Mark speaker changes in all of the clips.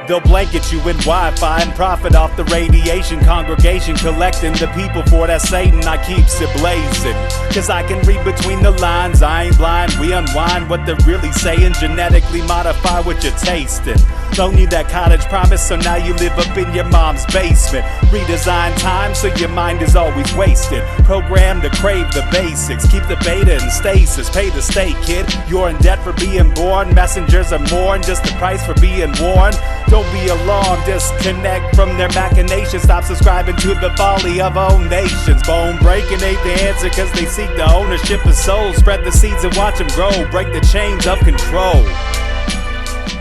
Speaker 1: They'll blanket you in Wi-Fi and profit off the radiation. Congregation collecting the people for that Satan. I keeps it blazing, cause I can read between the lines. I ain't blind, we unwind what they're really saying. Genetically modify what you're tasting. Loan you that college promise, so now you live up in your mom's basement. Redesign time so your mind is always wasted. Programmed to crave the basics. Keep the beta in stasis. Pay the state, kid. You're in debt for being born. Messengers are more than just the price for being warned. Don't be alarmed, disconnect from their machinations. Stop subscribing to the folly of all nations. Bone breaking ain't the answer, cause they seek the ownership of souls. Spread the seeds and watch them grow. Break the chains of control.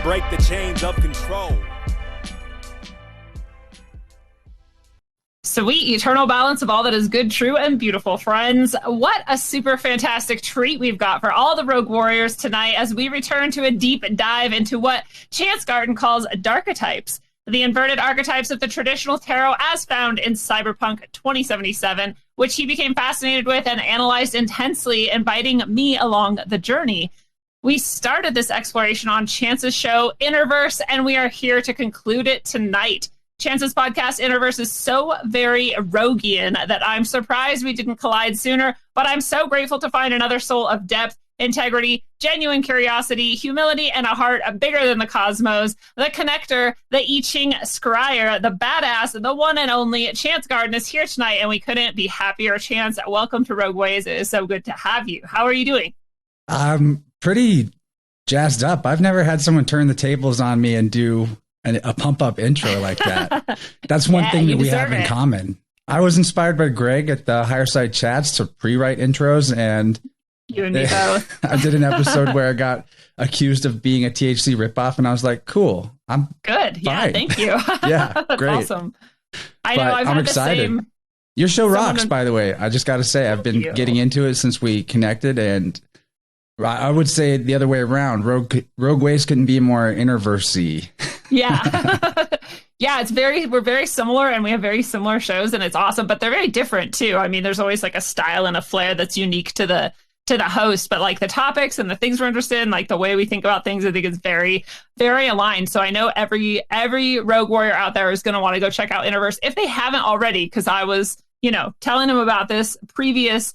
Speaker 1: Break the chains of control.
Speaker 2: Sweet eternal balance of all that is good, true, and beautiful, friends. What a super fantastic treat we've got for all the Rogue Warriors tonight as we return to a deep dive into what Chance Garton calls Darketypes, the inverted archetypes of the traditional tarot as found in CyberPunk 2077, which he became fascinated with and analyzed intensely, inviting me along the journey. We started this exploration on Chance's show, Inversion, and we are here to conclude it tonight. Chance's podcast, Inversion, is so very Roguian that I'm surprised we didn't collide sooner, but I'm so grateful to find another soul of depth, integrity, genuine curiosity, humility, and a heart bigger than the cosmos, the connector, the I Ching scryer, the badass, the one and only Chance Garton is here tonight, and we couldn't be happier. Chance, welcome to Rogue Ways. It is so good to have you. How are you doing?
Speaker 3: I'm pretty jazzed up. I've never had someone turn the tables on me and do a pump-up intro like that. That's one thing that we have in common. I was inspired by Greg at the Higher Side Chats to pre-write intros, and
Speaker 2: you and me both.
Speaker 3: I did an episode where I got accused of being a THC ripoff, and I was like, cool, I'm
Speaker 2: good. Yeah, thank you.
Speaker 3: Yeah,
Speaker 2: that's
Speaker 3: great.
Speaker 2: Awesome. I know, I'm
Speaker 3: excited. Your show rocks, by the way. I just got to say, I've been getting into it since we connected, and I would say the other way around. Rogue Ways couldn't be more inverse-y.
Speaker 2: Yeah. Yeah, we're very similar, and we have very similar shows, and it's awesome, but they're very different too. I mean, there's always like a style and a flair that's unique to the host, but like the topics and the things we're interested in, like the way we think about things, I think is very, very aligned. So I know every Rogue Warrior out there is going to want to go check out Inverse if they haven't already, because I was, telling them about this previous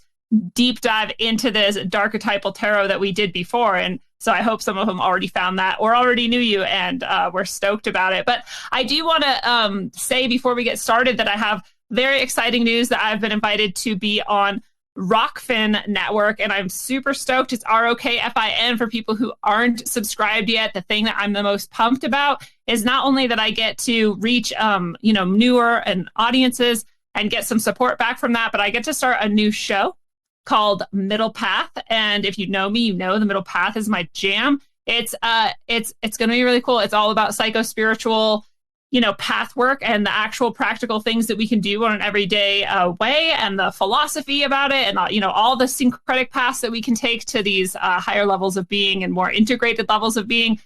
Speaker 2: deep dive into this Darketypal tarot that we did before, and so I hope some of them already found that or already knew you, and we're stoked about it. But I do want to say before we get started that I have very exciting news that I've been invited to be on Rockfin Network, and I'm super stoked. It's ROKFIN for people who aren't subscribed yet. The thing that I'm the most pumped about is not only that I get to reach newer and audiences and get some support back from that, but I get to start a new show called Middle Path. And if you know me, you know the Middle Path is my jam. It's going to be really cool. It's all about psycho-spiritual, path work and the actual practical things that we can do on an everyday way, and the philosophy about it, and all the syncretic paths that we can take to these higher levels of being and more integrated levels of being.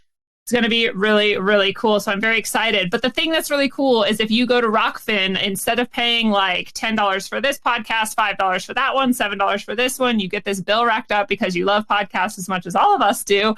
Speaker 2: It's going to be really, really cool. So I'm very excited. But the thing that's really cool is if you go to Rockfin, instead of paying like $10 for this podcast, $5 for that one, $7 for this one, you get this bill racked up because you love podcasts as much as all of us do.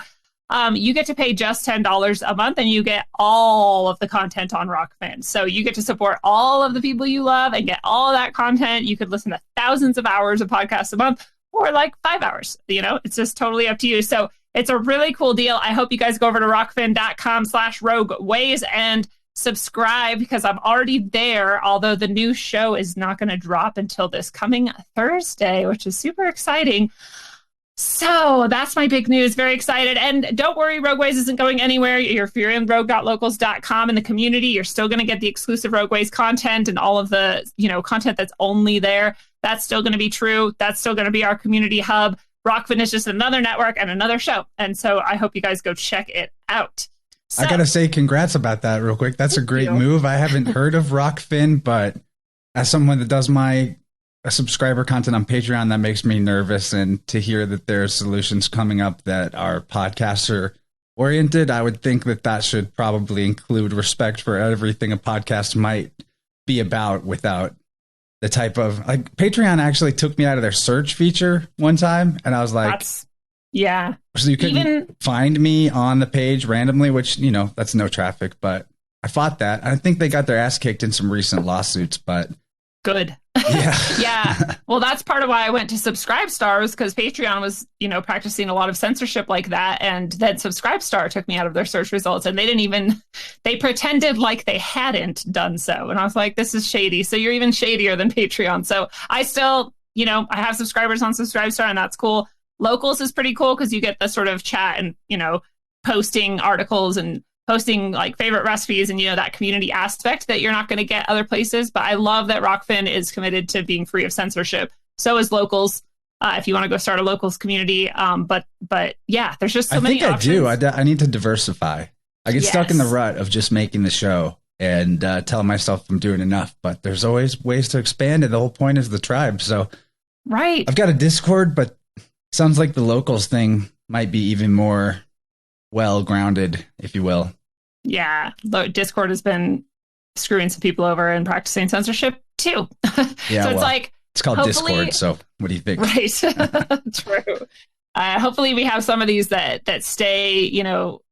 Speaker 2: You get to pay just $10 a month, and you get all of the content on Rockfin. So you get to support all of the people you love and get all of that content. You could listen to thousands of hours of podcasts a month, or like 5 hours. It's just totally up to you. So it's a really cool deal. I hope you guys go over to rockfin.com/rogueways and subscribe, because I'm already there, although the new show is not going to drop until this coming Thursday, which is super exciting. So that's my big news. Very excited. And don't worry, Rogueways isn't going anywhere. If you're in rogue.locals.com in the community, you're still going to get the exclusive Rogueways content and all of the, content that's only there. That's still going to be true. That's still going to be our community hub. Rockfin is just another network and another show. And so I hope you guys go check it out. So,
Speaker 3: I got to say congrats about that real quick. That's a great move. I haven't heard of Rockfin, but as someone that does my subscriber content on Patreon, that makes me nervous. And to hear that there's solutions coming up that are podcaster oriented, I would think that should probably include respect for everything a podcast might be about, without the type of, like, Patreon actually took me out of their search feature one time, and I was like,
Speaker 2: yeah.
Speaker 3: So you couldn't find me on the page randomly, which, that's no traffic, but I fought that. I think they got their ass kicked in some recent lawsuits, but
Speaker 2: good.
Speaker 3: Yeah.
Speaker 2: Yeah. Well, that's part of why I went to Subscribestar, was because Patreon was, practicing a lot of censorship like that. And then Subscribestar took me out of their search results, and they pretended like they hadn't done so. And I was like, this is shady. So you're even shadier than Patreon. So I still, I have subscribers on Subscribestar, and that's cool. Locals is pretty cool because you get the sort of chat and, posting articles and posting like favorite recipes and, that community aspect that you're not going to get other places. But I love that Rockfin is committed to being free of censorship. So is Locals. If you want to go start a Locals community. But yeah, there's just so many options.
Speaker 3: I do. I need to diversify. I get stuck in the rut of just making the show and telling myself I'm doing enough, but there's always ways to expand. And the whole point is the tribe. So
Speaker 2: right.
Speaker 3: I've got a Discord, but sounds like the Locals thing might be even more well-grounded, if you will.
Speaker 2: Yeah, Discord has been screwing some people over and practicing censorship too.
Speaker 3: Yeah,
Speaker 2: so it's
Speaker 3: called Discord. So what do you think?
Speaker 2: Right, true. Hopefully, we have some of these that stay,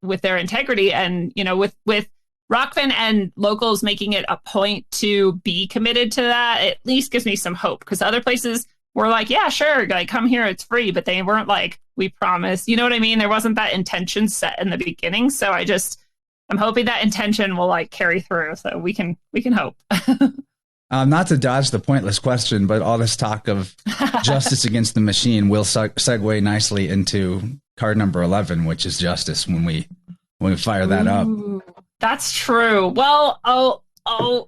Speaker 2: with their integrity, and with Rockfin and Locals making it a point to be committed to that. At least gives me some hope, because other places were like, yeah, sure, like come here, it's free, but they weren't like, we promise. You know what I mean? There wasn't that intention set in the beginning. So I'm hoping that intention will like carry through, so we can hope.
Speaker 3: Not to dodge the pointless question, but all this talk of justice against the machine will segue nicely into card number 11, which is justice when we fire that up.
Speaker 2: That's true. Well,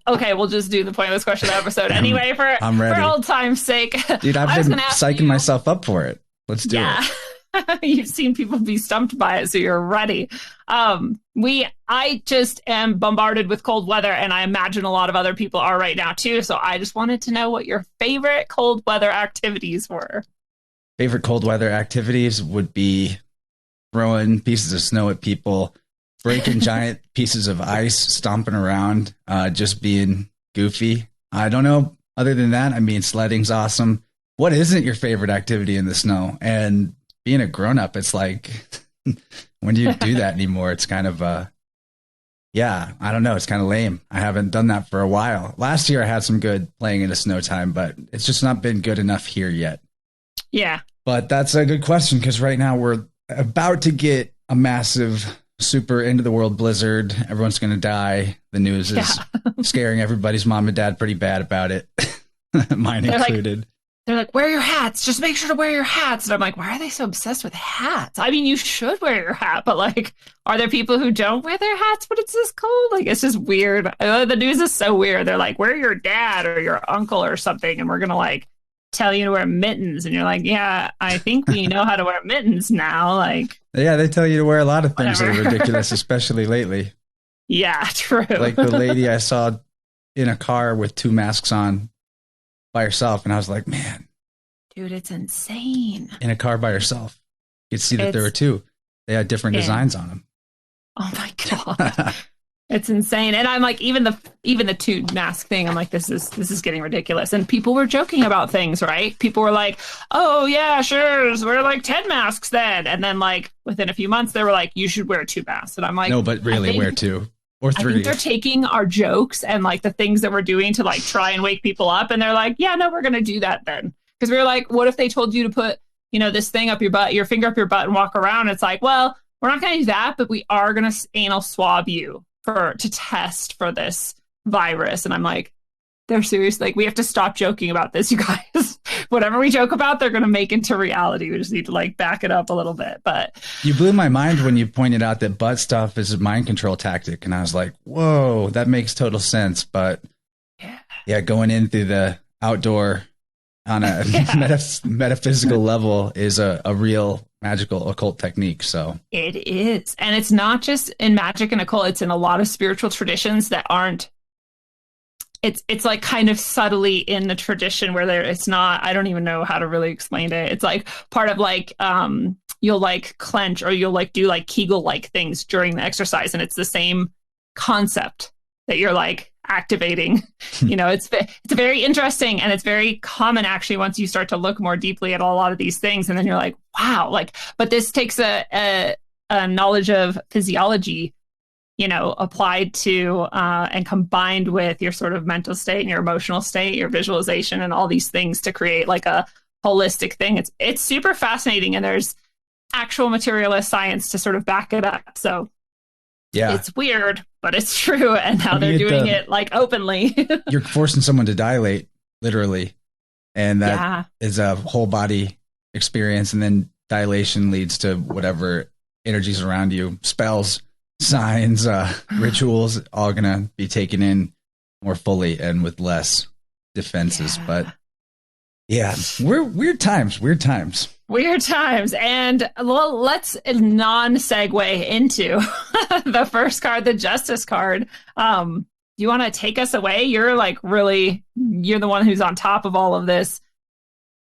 Speaker 2: okay. We'll just do the pointless question episode anyway for old time's sake.
Speaker 3: Dude, I've been psyching myself up for it. Let's do it.
Speaker 2: You've seen people be stumped by it, so you're ready. I just am bombarded with cold weather, and I imagine a lot of other people are right now too. So I just wanted to know what your favorite cold weather activities were.
Speaker 3: Favorite cold weather activities would be throwing pieces of snow at people, breaking giant pieces of ice, stomping around, just being goofy. I don't know. Other than that, I mean, sledding's awesome. What isn't your favorite activity in the snow? And being a grown-up, it's like, when do you do that anymore? It's kind of, I don't know. It's kind of lame. I haven't done that for a while. Last year I had some good playing in the snow time, but it's just not been good enough here yet.
Speaker 2: Yeah.
Speaker 3: But that's a good question, because right now we're about to get a massive, super end of the world blizzard. Everyone's going to die. The news is scaring everybody's mom and dad pretty bad about it, mine included.
Speaker 2: They're like, wear your hats. Just make sure to wear your hats. And I'm like, why are they so obsessed with hats? I mean, you should wear your hat, but like, are there people who don't wear their hats when it's this cold? Like, it's just weird. The news is so weird. They're like, wear your dad or your uncle or something, and we're going to like tell you to wear mittens. And you're like, yeah, I think we know how to wear mittens now. Like,
Speaker 3: yeah, they tell you to wear a lot of things that are ridiculous, especially lately.
Speaker 2: Yeah, true.
Speaker 3: Like the lady I saw in a car with 2 masks on by herself, and I was like, man,
Speaker 2: dude, it's insane.
Speaker 3: In a car by herself, you could see that there were 2. They had different designs on them.
Speaker 2: Oh my god, it's insane. And I'm like, even the 2 mask thing, I'm like, this is getting ridiculous. And people were joking about things, right? People were like, oh yeah, sure, wear like 10 masks then. And then like within a few months, they were like, you should wear 2 masks. And I'm like,
Speaker 3: no, but really, wear 2. Or 3.
Speaker 2: I think they're taking our jokes and like the things that we're doing to like try and wake people up. And they're like, yeah, no, we're going to do that then. Because we were like, what if they told you to put, this thing up your butt, your finger up your butt and walk around? It's like, well, we're not going to do that, but we are going to anal swab you to test for this virus. And I'm like, they're serious. Like, we have to stop joking about this, you guys. Whatever we joke about, they're going to make into reality. We just need to like back it up a little bit. But
Speaker 3: you blew my mind when you pointed out that butt stuff is a mind control tactic. And I was like, whoa, that makes total sense. But yeah, going in through the outdoor on a metaphysical level is a real magical occult technique. So
Speaker 2: it is. And it's not just in magic and occult. It's in a lot of spiritual traditions that aren't. It's like kind of subtly in the tradition where it's not, I don't even know how to really explain it. It's like part of like, you'll like clench or you'll like do like Kegel like things during the exercise. And it's the same concept that you're like activating. It's very interesting, and it's very common actually once you start to look more deeply at a lot of these things. And then you're like, wow, like, but this takes a knowledge of physiology applied to and combined with your sort of mental state and your emotional state, your visualization, and all these things to create like a holistic thing. It's super fascinating, and there's actual materialist science to sort of back it up. So yeah, it's weird, but it's true. And now they're doing it like openly.
Speaker 3: You're forcing someone to dilate, literally, and that is a whole body experience. And then dilation leads to whatever energies around you, spells, signs, rituals, all gonna be taken in more fully and with less defenses. But yeah, weird times.
Speaker 2: And well, let's non-segue into the first card, the Justice card. You want to take us away? You're the one who's on top of all of this.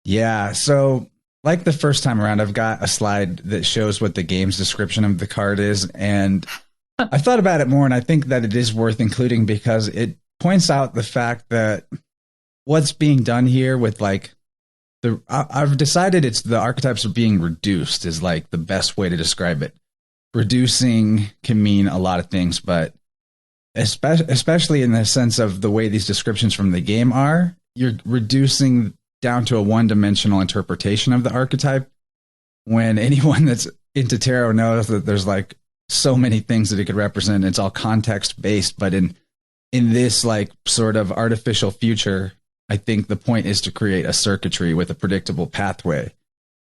Speaker 3: Yeah. So like the first time around, I've got a slide that shows what the game's description of the card is. And I've thought about it more, and I think that it is worth including because it points out the fact that what's being done here with like I've decided it's the archetypes are being reduced is like the best way to describe it. Reducing can mean a lot of things, but especially in the sense of the way these descriptions from the game are, you're reducing down to a one-dimensional interpretation of the archetype, when anyone that's into tarot knows that there's like so many things that it could represent. It's all context-based, but in this like sort of artificial future, I think the point is to create a circuitry with a predictable pathway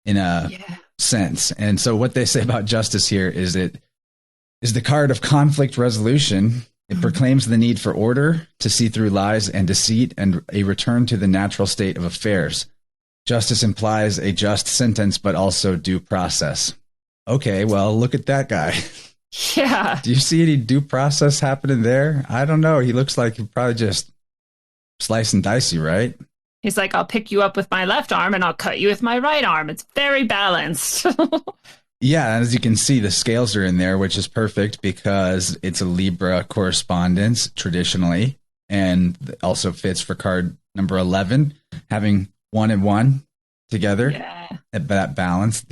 Speaker 3: in a sense. And so what they say about justice here is it is the card of conflict resolution. It proclaims the need for order, to see through lies and deceit, and a return to the natural state of affairs. Justice implies a just sentence, but also due process. Okay, well, look at that guy.
Speaker 2: Yeah.
Speaker 3: Do you see any due process happening there? I don't know. He looks like he probably just slice and dicey, right?
Speaker 2: He's like, I'll pick you up with my left arm and I'll cut you with my right arm. It's very balanced.
Speaker 3: Yeah, as you can see, the scales are in there, which is perfect because it's a Libra correspondence traditionally, and also fits for card number 11, having 1 and 1 together.
Speaker 2: Yeah.
Speaker 3: That balance.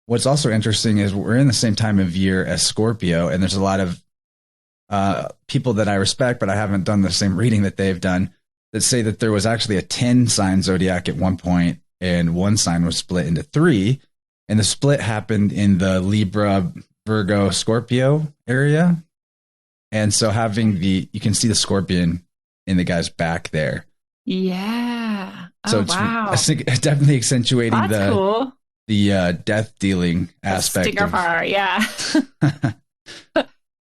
Speaker 3: What's also interesting is we're in the same time of year as Scorpio, and there's a lot of people that I respect, but I haven't done the same reading that they've done, that say that there was actually a 10-sign zodiac at one point, and one sign was split into 3. And the split happened in the Libra, Virgo, Scorpio area. And so you can see the scorpion in the guy's back there.
Speaker 2: Yeah.
Speaker 3: So it's definitely accentuating the death dealing aspect.
Speaker 2: Stinger part, yeah.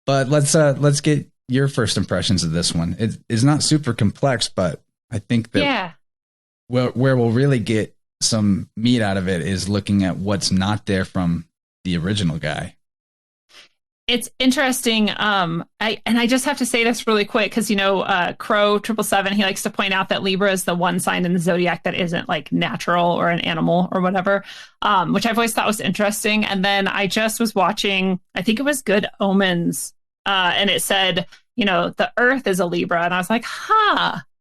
Speaker 3: But let's get your first impressions of this one. It is not super complex, but I think that where we'll really get some meat out of it is looking at what's not there from the original guy.
Speaker 2: It's interesting. I just have to say this really quick because, Crow 777, he likes to point out that Libra is the one sign in the zodiac that isn't like natural or an animal or whatever, which I've always thought was interesting. And then I just was watching, I think it was Good Omens, and it said, the Earth is a Libra. And I was like,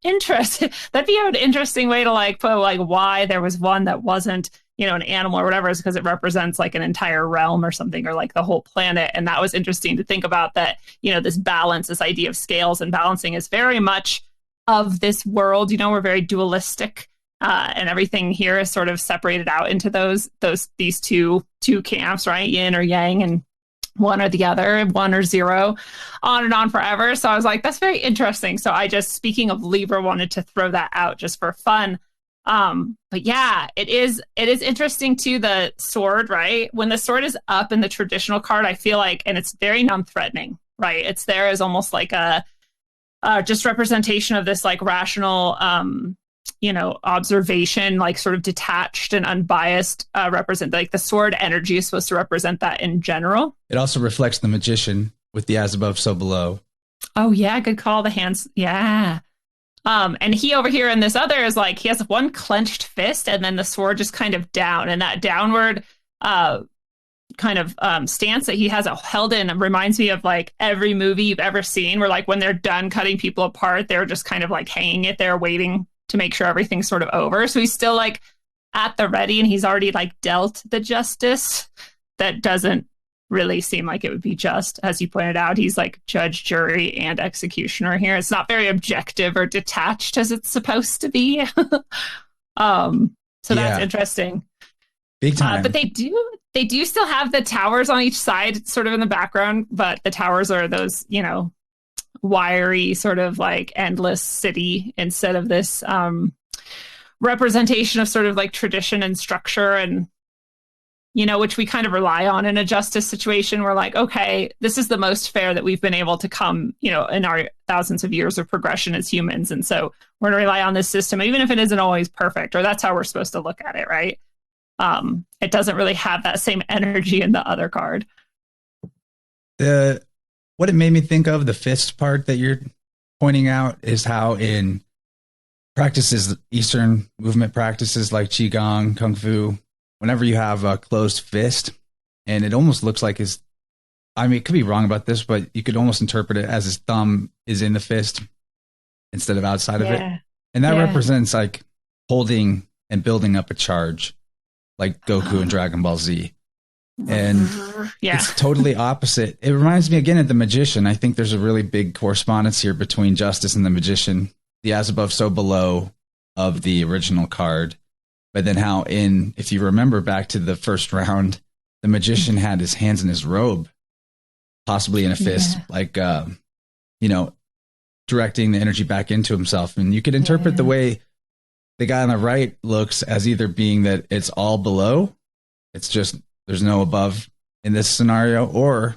Speaker 2: interesting. That'd be an interesting way to like put like why there was one that wasn't, an animal or whatever, is because it represents like an entire realm or something, or like the whole planet. And that was interesting to think about, that, this balance, this idea of scales and balancing is very much of this world. We're very dualistic, and everything here is sort of separated out into these two camps, right? Yin or yang, and one or the other, 1 or 0, on and on forever. So I was like, that's very interesting. So I just, speaking of Libra, wanted to throw that out just for fun. But yeah, it is interesting too, the sword, right? When the sword is up in the traditional card, I feel like, and it's very non-threatening, right? It's there as almost like a just representation of this like rational, observation, like sort of detached and unbiased, represent like the sword energy is supposed to represent that in general.
Speaker 3: It also reflects the magician with the as above, so below.
Speaker 2: Oh yeah. Good call. The hands. Yeah. And he over here in this other is like, he has one clenched fist and then the sword just kind of down, and that downward, kind of stance that he has held in reminds me of like every movie you've ever seen where like when they're done cutting people apart, they're just kind of like hanging it there waiting to make sure everything's sort of over. So he's still like at the ready, and he's already like dealt the justice that doesn't really seem like it would be just. As you pointed out, he's like judge, jury, and executioner here. It's not very objective or detached as it's supposed to be. So that's interesting.
Speaker 3: Big time.
Speaker 2: But they do still have the towers on each side sort of in the background, but the towers are those, you know, wiry sort of like endless city instead of this representation of sort of like tradition and structure, and you know, which we kind of rely on in a justice situation. We're like, okay, this is the most fair that we've been able to come, you know, in our thousands of years of progression as humans. And so we're going to rely on this system, even if it isn't always perfect, or that's how we're supposed to look at it, right? It doesn't really have that same energy in the other card.
Speaker 3: What it made me think of, the fist part that you're pointing out, is how in practices, Eastern movement practices like Qigong, Kung Fu, whenever you have a closed fist, and it almost looks like his, I mean, it could be wrong about this, but you could almost interpret it as his thumb is in the fist instead of outside of it. And that represents like holding and building up a charge, like Goku and Dragon Ball Z. And it's totally opposite. It reminds me again of the Magician. I think there's a really big correspondence here between Justice and the Magician, the as above, so below of the original card. But then how if you remember back to the first round, the Magician had his hands in his robe, possibly in a fist, like, you know, directing the energy back into himself. And you could interpret the way the guy on the right looks as either being that it's all below, it's just, there's no above in this scenario, or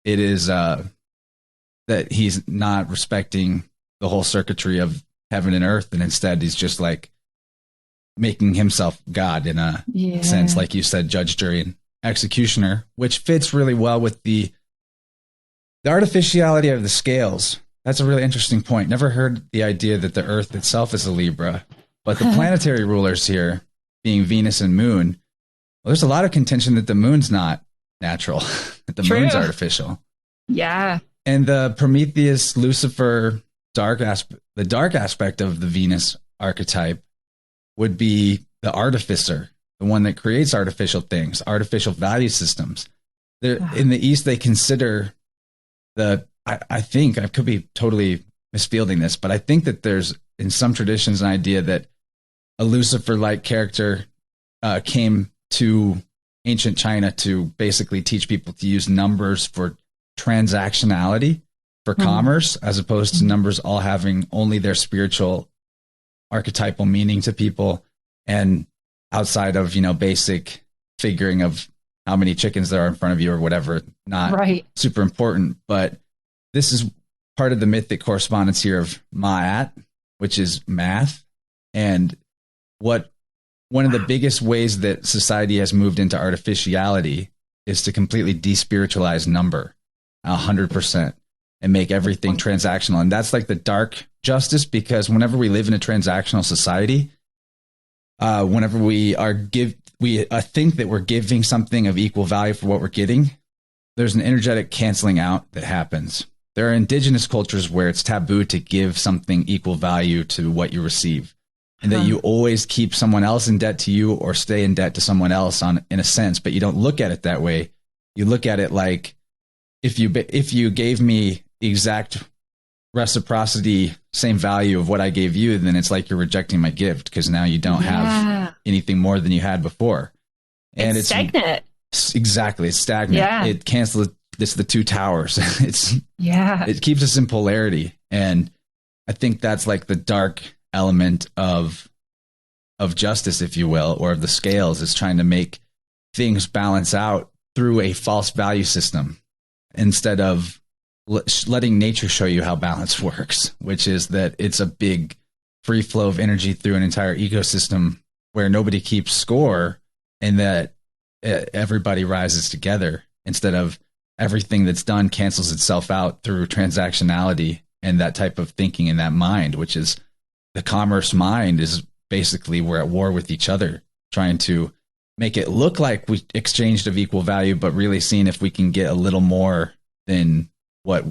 Speaker 3: it is that he's not respecting the whole circuitry of heaven and earth, and instead he's just like making himself God in a sense, like you said, judge, jury, and executioner, which fits really well with the artificiality of the scales. That's a really interesting point. Never heard the idea that the earth itself is a Libra, but the planetary rulers here being Venus and Moon, well, there's a lot of contention that the moon's not natural, that the moon's artificial.
Speaker 2: Yeah.
Speaker 3: And the Prometheus, Lucifer, the dark aspect of the Venus archetype would be the artificer, the one that creates artificial things, artificial value systems. In the East, they consider I think, I could be totally misfielding this, but I think that there's, in some traditions, an idea that a Lucifer-like character came to ancient China to basically teach people to use numbers for transactionality, for commerce, as opposed to numbers all having only their spiritual archetypal meaning to people, and outside of, you know, basic figuring of how many chickens there are in front of you or whatever, not super important. But this is part of the mythic correspondence here of Ma'at, which is math. And one of the biggest ways that society has moved into artificiality is to completely despiritualize number 100% and make everything transactional. And that's like the dark justice, because whenever we live in a transactional society, whenever we think that we're giving something of equal value for what we're getting, there's an energetic canceling out that happens. There are indigenous cultures where it's taboo to give something equal value to what you receive, and that you always keep someone else in debt to you or stay in debt to someone else in a sense, but you don't look at it that way. You look at it like, if you gave me the exact reciprocity, same value of what I gave you, then it's like you're rejecting my gift, because now you don't have anything more than you had before. And it's stagnant. Exactly. It's stagnant. Yeah. It cancels. It's the two towers. It keeps us in polarity. And I think that's like the dark element of justice, if you will, or of the scales, is trying to make things balance out through a false value system, instead of letting nature show you how balance works, which is that it's a big free flow of energy through an entire ecosystem where nobody keeps score, and that everybody rises together, instead of everything that's done cancels itself out through transactionality and that type of thinking in that mind, which is the commerce mind, is basically we're at war with each other, trying to make it look like we exchanged of equal value, but really seeing if we can get a little more than what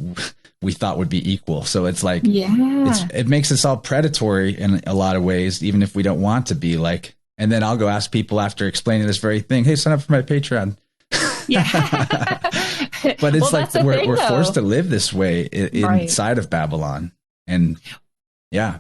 Speaker 3: we thought would be equal. So it's like, it makes us all predatory in a lot of ways, even if we don't want to be. Like, and then I'll go ask people after explaining this very thing, hey, sign up for my Patreon.
Speaker 2: Yeah.
Speaker 3: But it's
Speaker 2: well,
Speaker 3: like we're forced to live this way inside
Speaker 2: right.
Speaker 3: of Babylon. And yeah.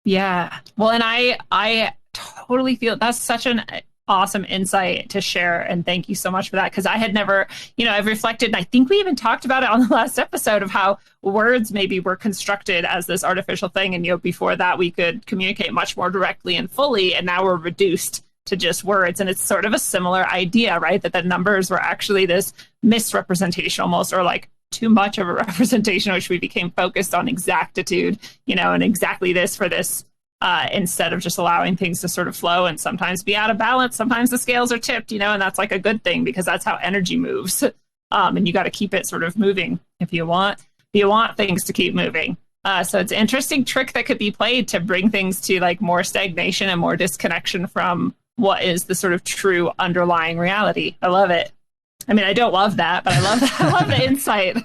Speaker 2: Yeah. Well, and I totally feel that's such an awesome insight to share. And thank you so much for that. Because I had never, I've reflected, and I think we even talked about it on the last episode of how words maybe were constructed as this artificial thing. And, before that, we could communicate much more directly and fully. And now we're reduced to just words. And it's sort of a similar idea, right? That the numbers were actually this misrepresentation almost, or like too much of a representation, which we became focused on exactitude, and exactly this for this, instead of just allowing things to sort of flow and sometimes be out of balance. Sometimes the scales are tipped, and that's like a good thing because that's how energy moves. And you got to keep it sort of moving if you want things to keep moving. So it's an interesting trick that could be played to bring things to like more stagnation and more disconnection from what is the sort of true underlying reality. I love it. I mean, I don't love that, but I love that. I love the insight.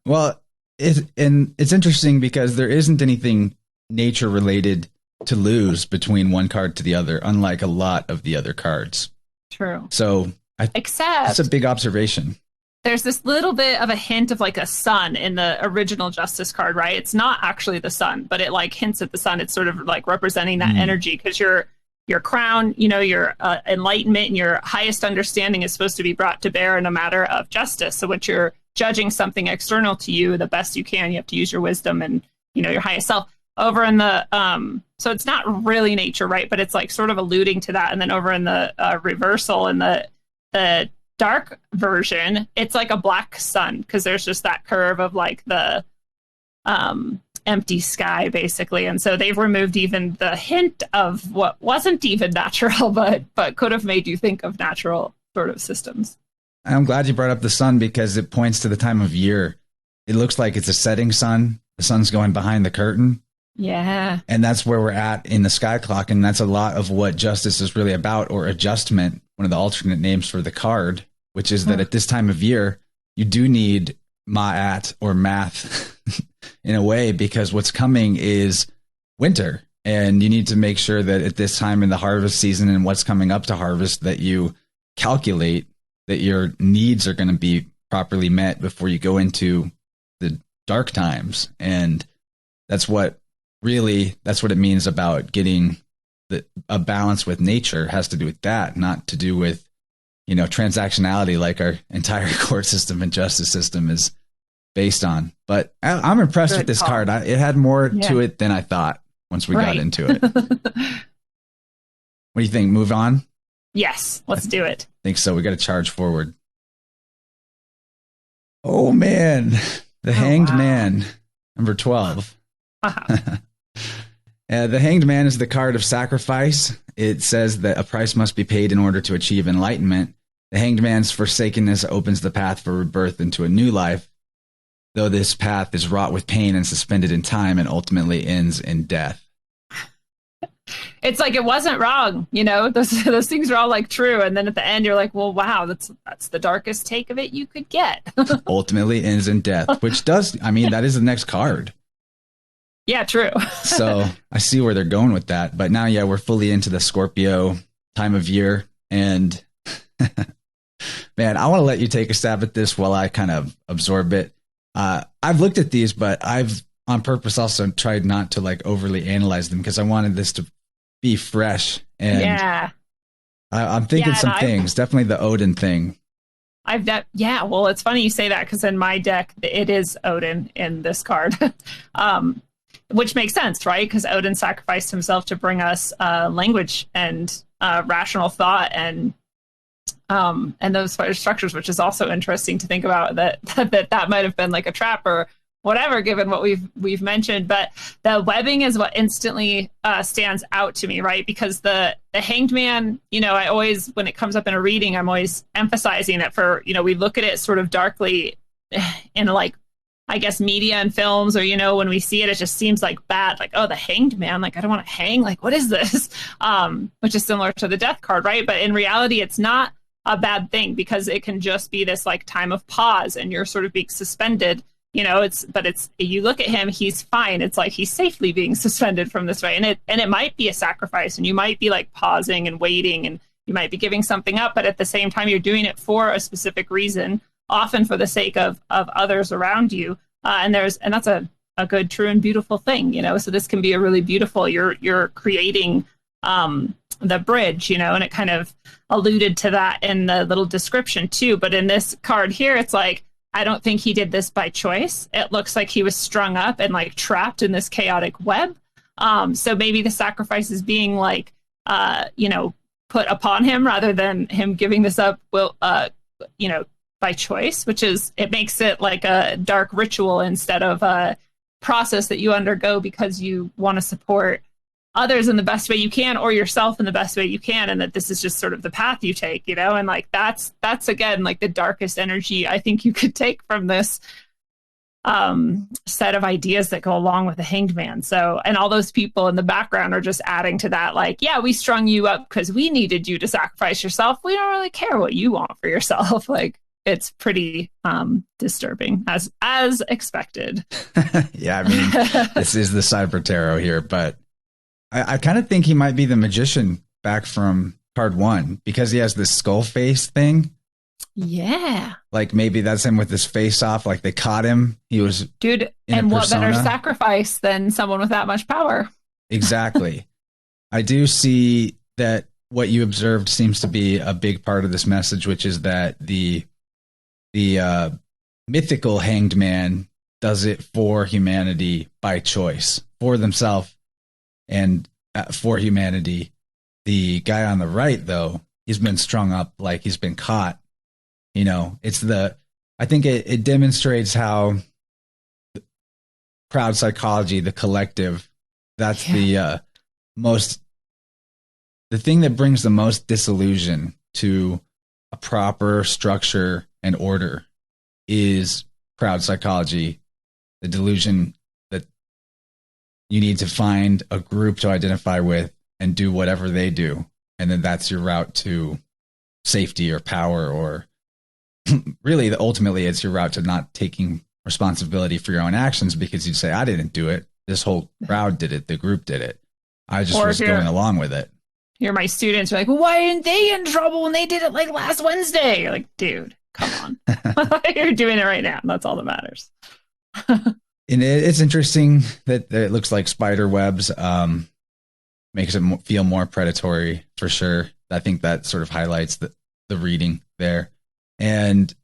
Speaker 3: Well, it's interesting because there isn't anything nature related to lose between one card to the other, unlike a lot of the other cards.
Speaker 2: True.
Speaker 3: So
Speaker 2: except
Speaker 3: that's a big observation.
Speaker 2: There's this little bit of a hint of like a sun in the original Justice card, right? It's not actually the sun, but it like hints at the sun. It's sort of like representing that energy because your crown, your enlightenment and your highest understanding is supposed to be brought to bear in a matter of justice. So when you're judging something external to you, the best you can, you have to use your wisdom and, your highest self. Over in the, so it's not really nature, right? But it's like sort of alluding to that. And then over in the reversal in the dark version, it's like a black sun because there's just that curve of like the empty sky basically. And so they've removed even the hint of what wasn't even natural, but could have made you think of natural sort of systems.
Speaker 3: I'm glad you brought up the sun because it points to the time of year. It looks like it's a setting sun. The sun's going behind the curtain.
Speaker 2: Yeah.
Speaker 3: And that's where we're at in the sky clock. And that's a lot of what justice is really about, or adjustment, one of the alternate names for the card, which is that at this time of year, you do need ma'at or math in a way, because what's coming is winter. And you need to make sure that at this time in the harvest season and what's coming up to harvest, that you calculate that your needs are going to be properly met before you go into the dark times. And that's what it means about getting a balance with nature. Has to do with that, not to do with, transactionality like our entire court system and justice system is based on. But I'm impressed with this card. It had more to it than I thought once we got into it. What do you think? Move on?
Speaker 2: Yes, let's do it.
Speaker 3: I think so. We got to charge forward. Oh, man. The Hanged Man, number 12.
Speaker 2: Wow.
Speaker 3: The Hanged Man is the card of sacrifice. It says that a price must be paid in order to achieve enlightenment. The Hanged Man's forsakenness opens the path for rebirth into a new life, though this path is wrought with pain and suspended in time and ultimately ends in death.
Speaker 2: It's like it wasn't wrong, those things are all like true, and then at the end you're like, well, wow, that's the darkest take of it you could get.
Speaker 3: Ultimately ends in death, which that is the next card.
Speaker 2: Yeah, true.
Speaker 3: So I see where they're going with that. But now, we're fully into the Scorpio time of year. And man, I want to let you take a stab at this while I kind of absorb it. I've looked at these, but I've on purpose also tried not to like overly analyze them because I wanted this to be fresh. And I'm thinking some things, definitely the Odin thing.
Speaker 2: Well, it's funny you say that because in my deck, it is Odin in this card. Which makes sense, right? Because Odin sacrificed himself to bring us language and rational thought and those structures, which is also interesting to think about that might have been like a trap or whatever, given what we've mentioned. But the webbing is what instantly stands out to me, right? Because the Hanged Man, I always, when it comes up in a reading, I'm always emphasizing that for, we look at it sort of darkly in like, I guess, media and films, or, when we see it, it just seems like bad, like, oh, the Hanged Man, like, I don't want to hang, like, what is this? Which is similar to the Death card, right? But in reality, it's not a bad thing because it can just be this like time of pause and you're sort of being suspended, but you look at him, he's fine. It's like he's safely being suspended from this, right? And it might be a sacrifice and you might be like pausing and waiting and You might be giving something up, but at the same time, you're doing it for a specific reason, often for the sake of others around you. And that's a good, true, and beautiful thing, you know. So this can be a really beautiful. You're creating the bridge, you know, and it kind of alluded to that in the little description too. But in this card here, it's like, I don't think he did this by choice. It looks like he was strung up and like trapped in this chaotic web. So maybe the sacrifice is being like, you know, put upon him rather than him giving this up, you know, by choice, which is, it makes it like a dark ritual instead of a process that you undergo because you want to support others in the best way you can, or yourself in the best way you can, and that this is just sort of the path you take, you know. And like that's again like the darkest energy I think you could take from this set of ideas that go along with the Hanged Man. So, and all those people in the background are just adding to that, like, yeah, we strung you up because we needed you to sacrifice yourself. We don't really care what you want for yourself. Like, it's pretty disturbing, as expected.
Speaker 3: Yeah, I mean, this is the Cyber Tarot here, but I kind of think he might be the magician back from card 1 because he has this skull face thing.
Speaker 2: Yeah.
Speaker 3: Like maybe that's him with his face off, like they caught him. He was
Speaker 2: dude, and what better sacrifice than someone with that much power? Exactly.
Speaker 3: I do see that what you observed seems to be a big part of this message, which is that the mythical Hanged Man does it for humanity by choice, for themselves and for humanity. The guy on the right, though, he's been strung up like he's been caught. You know, I think it demonstrates how crowd psychology, the collective, that's the thing that brings the most disillusion to a proper structure and order is crowd psychology, the delusion that you need to find a group to identify with and do whatever they do. And then that's your route to safety or power, or really ultimately it's your route to not taking responsibility for your own actions because you'd say, I didn't do it. This whole crowd did it. The group did it. I just was going along with it.
Speaker 2: You're my students. You're like, well, why didn't they get in trouble when they did it like last Wednesday? You're like, dude, come on. You're doing it right now. That's all that matters.
Speaker 3: And it's interesting that it looks like spider webs. Makes it feel more predatory for sure. I think that sort of highlights the reading there. And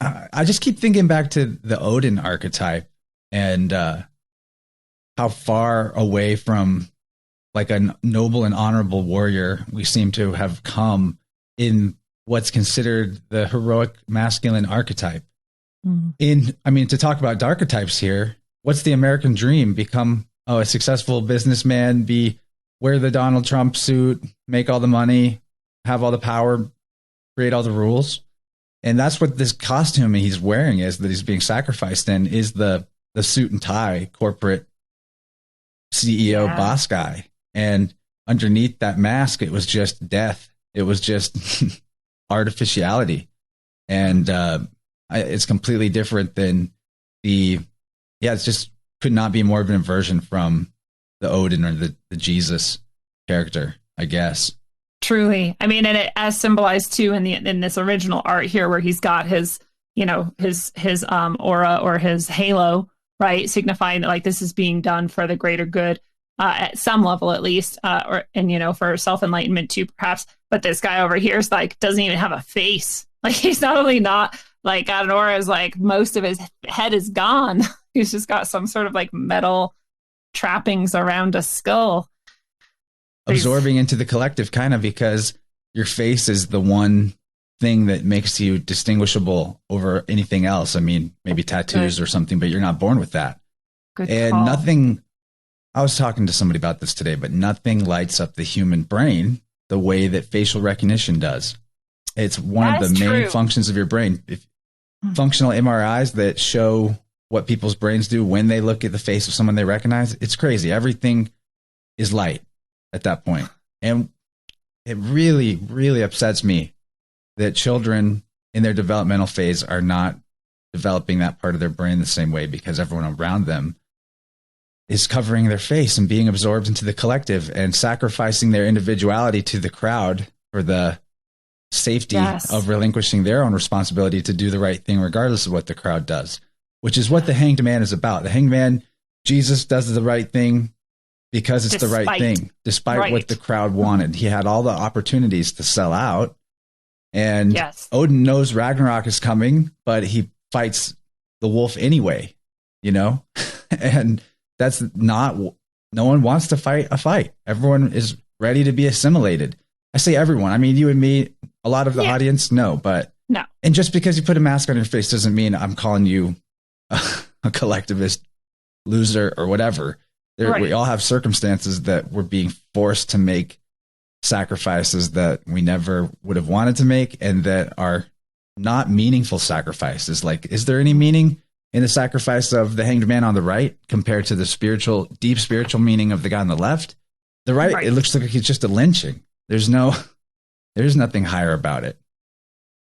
Speaker 3: I just keep thinking back to the Odin archetype and how far away from like a noble and honorable warrior we seem to have come in what's considered the heroic masculine archetype. Mm-hmm. To talk about Darketypes here, what's the American dream? Become a successful businessman, wear the Donald Trump suit, make all the money, have all the power, create all the rules. And that's what this costume he's wearing is, that he's being sacrificed in, is the suit and tie corporate CEO boss guy. And underneath that mask, it was just death. It was just artificiality. And it's completely different than it just could not be more of an inversion from the Odin or the Jesus character, I guess.
Speaker 2: Truly. I mean, and it as symbolized too in this original art here, where he's got his aura or his halo, right? Signifying that like this is being done for the greater good, at some level at least, and for self-enlightenment too, perhaps. But this guy over here is like, doesn't even have a face. Like he's not only not like got an aura, is like most of his head is gone. He's just got some sort of like metal trappings around a skull.
Speaker 3: Absorbing into the collective, kind of, because your face is the one thing that makes you distinguishable over anything else. I mean, maybe tattoos or something, but you're not born with that.
Speaker 2: Good
Speaker 3: and
Speaker 2: call.
Speaker 3: Nothing, I was talking to somebody about this today, but nothing lights up the human brain the way that facial recognition does. It's one of the main functions of your brain. Functional MRIs that show what people's brains do when they look at the face of someone they recognize, it's crazy. Everything is light at that point. And it really, really upsets me that children in their developmental phase are not developing that part of their brain the same way, because everyone around them is covering their face and being absorbed into the collective and sacrificing their individuality to the crowd for the safety of relinquishing their own responsibility to do the right thing, regardless of what the crowd does, which is what the hanged man is about. The hanged man, Jesus, does the right thing because it's the right thing, despite what the crowd wanted. He had all the opportunities to sell out. And Odin knows Ragnarok is coming, but he fights the wolf anyway, you know? And that's not, no one wants to fight a fight. Everyone is ready to be assimilated. I say everyone. I mean, you and me, a lot of the audience, no, but
Speaker 2: no.
Speaker 3: And just because you put a mask on your face doesn't mean I'm calling you a collectivist loser or whatever. We all have circumstances that we're being forced to make sacrifices that we never would have wanted to make, and that are not meaningful sacrifices. Like, is there any meaning in the sacrifice of the hanged man on the right compared to the deep spiritual meaning of the guy on the left? The right. It looks like it's just a lynching. There's nothing higher about it.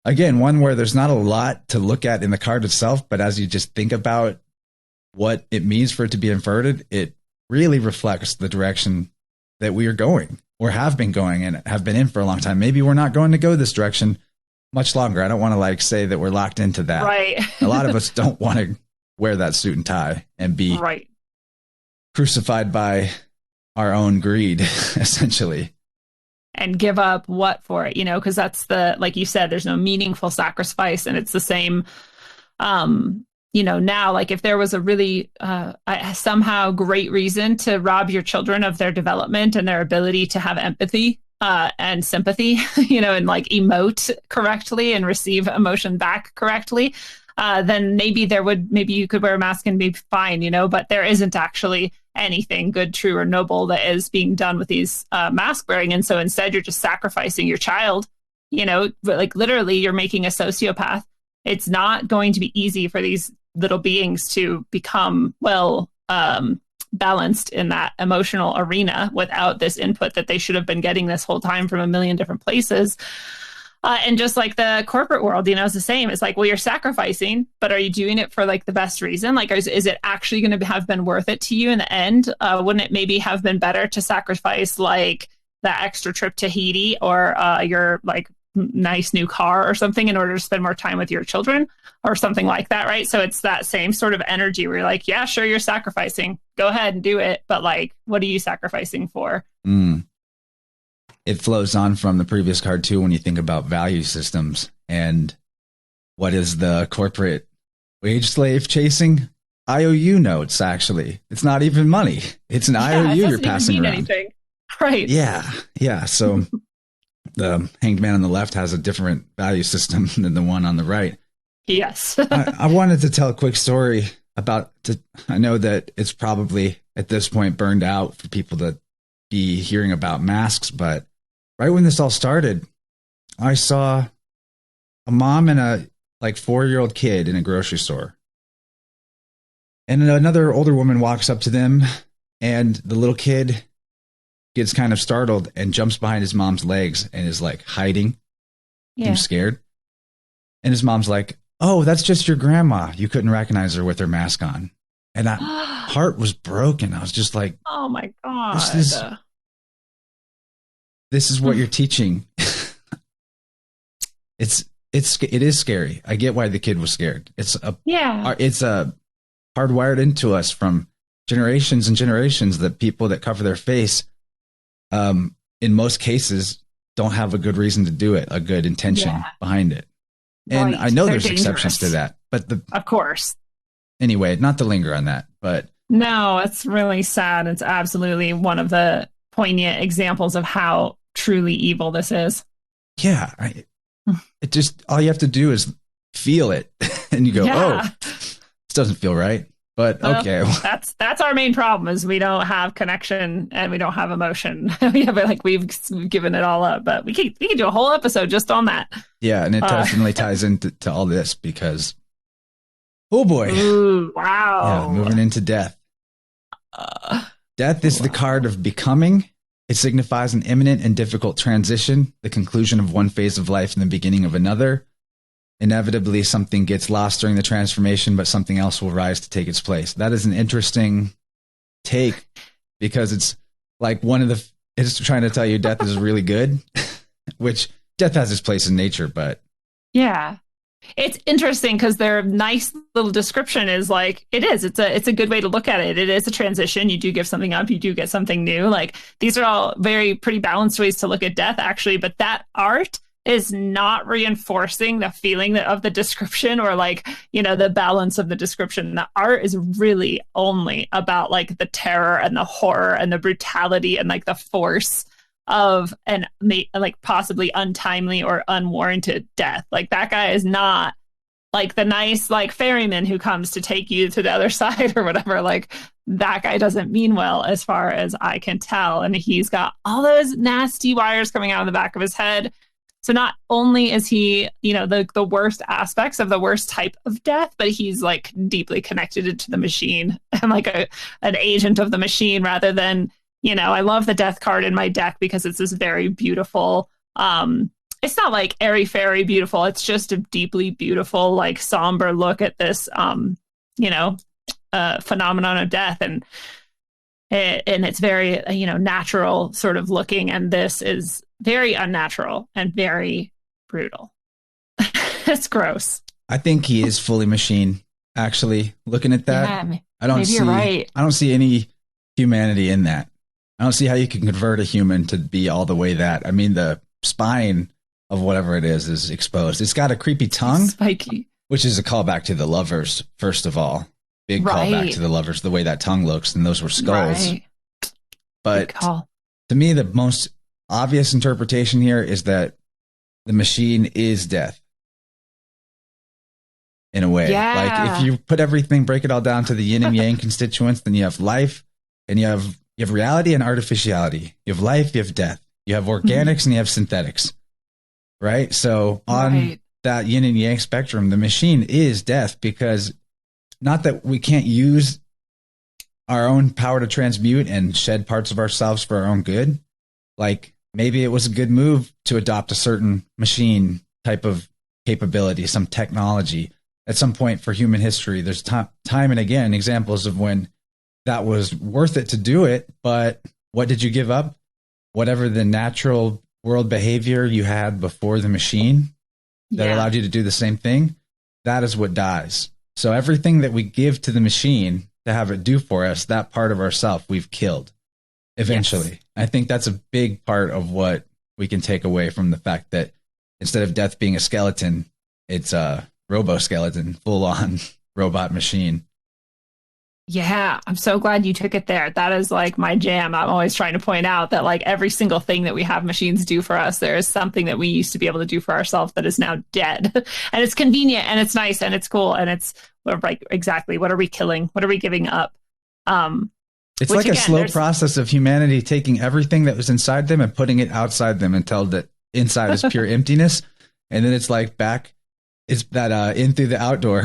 Speaker 3: Again, one where there's not a lot to look at in the card itself, but as you just think about what it means for it to be inverted, it really reflects the direction that we are going, or have been going, and have been in for a long time. Maybe we're not going to go this direction much longer. I don't want to say that we're locked into that.
Speaker 2: Right.
Speaker 3: A lot of us don't want to wear that suit and tie and be crucified by our own greed, essentially.
Speaker 2: And give up what for it, because that's like you said, there's no meaningful sacrifice. And it's the same, now, like if there was a really somehow great reason to rob your children of their development and their ability to have empathy and sympathy, and like emote correctly and receive emotion back correctly, then maybe you could wear a mask and be fine, but there isn't actually anything good, true, or noble that is being done with these mask wearing. And so instead you're just sacrificing your child, like literally you're making a sociopath. It's not going to be easy for these little beings to become balanced in that emotional arena without this input that they should have been getting this whole time from a million different places. And just like the corporate world, it's the same. It's like, well, you're sacrificing, but are you doing it for like the best reason? Like, is it actually going to have been worth it to you in the end? Wouldn't it maybe have been better to sacrifice like that extra trip to Haiti or your like nice new car or something in order to spend more time with your children or something like that, right? So it's that same sort of energy where you're like, yeah, sure, you're sacrificing. Go ahead and do it. But like, what are you sacrificing for?
Speaker 3: It flows on from the previous card too when you think about value systems and what is the corporate wage slave chasing? IOU notes, actually. It's not even money. It's an IOU you're passing around. Anything.
Speaker 2: Right.
Speaker 3: Yeah. So the hanged man on the left has a different value system than the one on the right.
Speaker 2: Yes.
Speaker 3: I wanted to tell a quick story I know that it's probably at this point burned out for people to be hearing about masks, but right when this all started, I saw a mom and a 4-year-old kid in a grocery store. And another older woman walks up to them, and the little kid gets kind of startled and jumps behind his mom's legs and is like hiding. I'm scared. And his mom's like, "Oh, that's just your grandma. You couldn't recognize her with her mask on." And that heart was broken. I was just like,
Speaker 2: oh my God.
Speaker 3: This is what you're teaching. It is scary. I get why the kid was scared. It's hardwired into us from generations and generations that people that cover their face, in most cases, don't have a good reason to do it, a good intention behind it. And I know there's exceptions to that, but
Speaker 2: of course.
Speaker 3: Anyway, not to linger on that, but
Speaker 2: no, it's really sad. It's absolutely one of the poignant examples of how truly evil this is.
Speaker 3: Yeah. It just, all you have to do is feel it and you go, oh, this doesn't feel right. But okay.
Speaker 2: That's our main problem is we don't have connection and we don't have emotion. We've given it all up, but we can do a whole episode just on that.
Speaker 3: Yeah. And it definitely ties into all this because, oh boy.
Speaker 2: Ooh, wow.
Speaker 3: Yeah, moving into death. Death is the card of becoming. It signifies an imminent and difficult transition, the conclusion of one phase of life and the beginning of another. Inevitably, something gets lost during the transformation, but something else will rise to take its place. That is an interesting take because it's like it's trying to tell you death is really good which death has its place in nature, but
Speaker 2: yeah. It's interesting because their nice little description is like, it's a good way to look at it. It is a transition. You do give something up. You do get something new. Like, these are all pretty balanced ways to look at death, actually. But that art is not reinforcing the feeling of the description or like, the balance of the description. The art is really only about like the terror and the horror and the brutality and like the force of an like possibly untimely or unwarranted death. Like, that guy is not like the nice like ferryman who comes to take you to the other side or whatever. Like, that guy doesn't mean well as far as I can tell. And he's got all those nasty wires coming out of the back of his head. So not only is he, the worst aspects of the worst type of death, but he's like deeply connected to the machine and like an agent of the machine rather than, I love the death card in my deck because it's this very beautiful, it's not like airy-fairy beautiful. It's just a deeply beautiful, like somber look at this, phenomenon of death. And it's very, natural sort of looking. And this is very unnatural and very brutal. It's gross.
Speaker 3: I think he is fully machine, actually, looking at that.
Speaker 2: Yeah, maybe you're right.
Speaker 3: I don't see any humanity in that. I don't see how you can convert a human to be all the way that. I mean, the spine of whatever it is exposed. It's got a creepy tongue.
Speaker 2: Spiky.
Speaker 3: Which is a callback to the Lovers, first of all. Big callback to the Lovers, the way that tongue looks, and those were skulls. Right. But to me, the most obvious interpretation here is that the machine is death. In a way.
Speaker 2: Yeah.
Speaker 3: Like, if you put everything, break it all down to the yin and yang constituents, then you have life, and you have reality and artificiality. You have life, you have death. You have organics and you have synthetics. Right? So on that yin and yang spectrum, the machine is death, because not that we can't use our own power to transmute and shed parts of ourselves for our own good. Like, maybe it was a good move to adopt a certain machine type of capability, some technology at some point for human history. There's time and again examples of when that was worth it to do it, but what did you give up? Whatever the natural world behavior you had before the machine that allowed you to do the same thing, that is what dies. So everything that we give to the machine to have it do for us, that part of ourself, we've killed eventually. Yes. I think that's a big part of what we can take away from the fact that instead of death being a skeleton, it's a robo-skeleton, full-on robot machine.
Speaker 2: Yeah, I'm so glad you took it there. That is like my jam. I'm always trying to point out that like every single thing that we have machines do for us, there is something that we used to be able to do for ourselves that is now dead. And it's convenient and it's nice and it's cool. And it's like, exactly, what are we killing? What are we giving up?
Speaker 3: It's like a slow process of humanity taking everything that was inside them and putting it outside them until that inside is pure emptiness. And then it's like back, it's that in through the outdoor.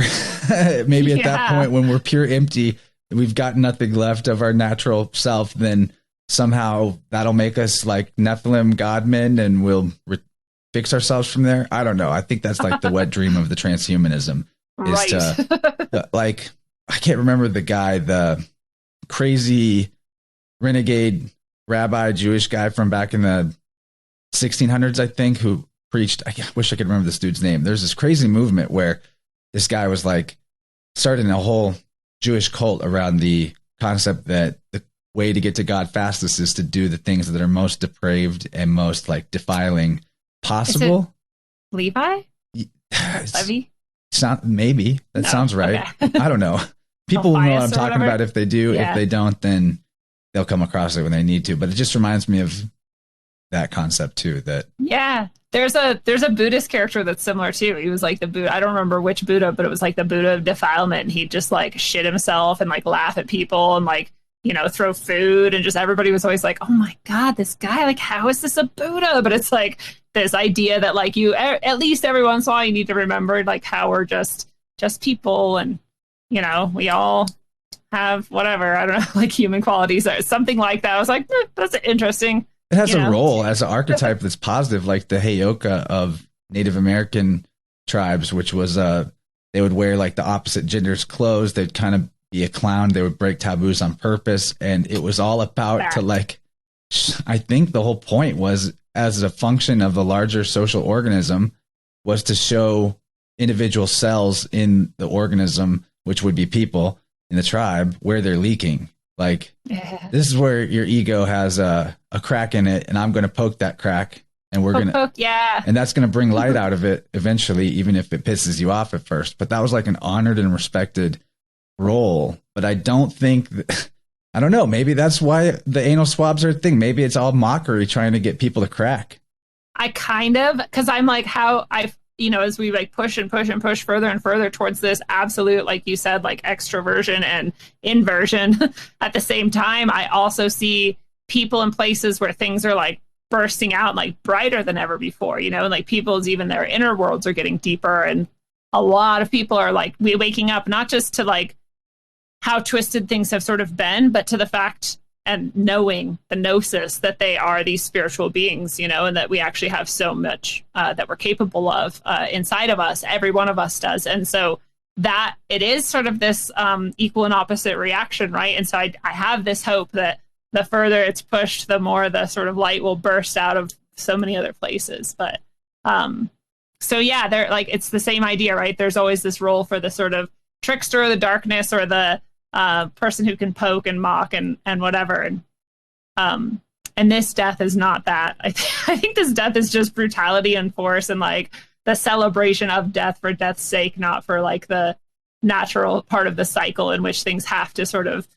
Speaker 3: Maybe at that point when we're pure empty, we've got nothing left of our natural self, then somehow that'll make us like Nephilim godmen and we'll fix ourselves from there. I don't know. I think that's like the wet dream of the transhumanism is to like, I can't remember the guy, the crazy renegade rabbi Jewish guy from back in the 1600s, I think, who preached, I wish I could remember this dude's name. There's this crazy movement where this guy was like starting a whole Jewish cult around the concept that the way to get to God fastest is to do the things that are most depraved and most like defiling possible.
Speaker 2: Levi? Levi?
Speaker 3: Maybe. That sounds right. Okay. I don't know. People will know what I'm talking about if they do. Yeah. If they don't, then they'll come across it when they need to. But it just reminds me of that concept too. That
Speaker 2: there's a Buddhist character that's similar too. He was like the Buddha. I don't remember which Buddha, but it was like the Buddha of defilement. And he'd just like shit himself and like laugh at people and like, you know, throw food, and just everybody was always like, oh my God, this guy, like, how is this a Buddha? But it's like this idea that like you, at least every once in a while, you need to remember like how we're just people, and you know, we all have whatever, I don't know, like human qualities or something like that. I was like, that's interesting.
Speaker 3: It has a role as an archetype that's positive, like the Heyoka of Native American tribes, which was they would wear like the opposite gender's clothes. They'd kind of be a clown. They would break taboos on purpose, and it was all about to like. I think the whole point was as a function of the larger social organism, was to show individual cells in the organism, which would be people in the tribe, where they're leaking. Like, this is where your ego has a crack in it, and I'm going to poke that crack, and we're going to, and that's going to bring light out of it eventually, even if it pisses you off at first. But that was like an honored and respected role. But I don't think I don't know. Maybe that's why the anal swabs are a thing. Maybe it's all mockery trying to get people to crack.
Speaker 2: I kind of, because I'm like, how I've, as we like push and push and push further and further towards this absolute, like you said, like extroversion and inversion at the same time, I also see people in places where things are like bursting out like brighter than ever before, like people's, even their inner worlds are getting deeper. And a lot of people are like waking up, not just to like how twisted things have sort of been, but to the fact and knowing the gnosis that they are these spiritual beings, and that we actually have so much that we're capable of inside of us. Every one of us does. And so that it is sort of this equal and opposite reaction, right? And so I have this hope that the further it's pushed, the more the sort of light will burst out of so many other places. But so yeah, they're like, it's the same idea, right? There's always this role for the sort of trickster, the darkness, or the person who can poke and mock and whatever. And this death is not that. I think this death is just brutality and force and like the celebration of death for death's sake, not for like the natural part of the cycle in which things have to sort of,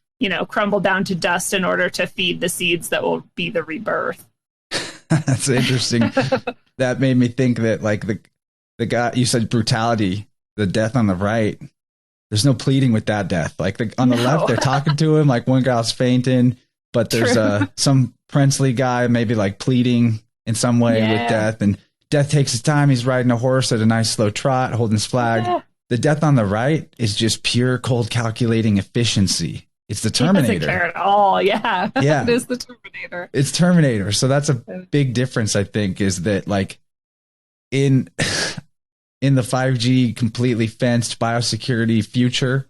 Speaker 2: crumble down to dust in order to feed the seeds that will be the rebirth.
Speaker 3: That's interesting. That made me think that like the guy, you said brutality, the death on the right, there's no pleading with that death. Like on the left, they're talking to him, like one guy's fainting, but there's some princely guy maybe like pleading in some way with death, and death takes his time. He's riding a horse at a nice slow trot, holding his flag. Yeah. The death on the right is just pure cold calculating efficiency. It's the Terminator.
Speaker 2: He doesn't care at all. Yeah. It is the Terminator.
Speaker 3: It's Terminator. So that's a big difference, I think, is that like in the 5G completely fenced biosecurity future,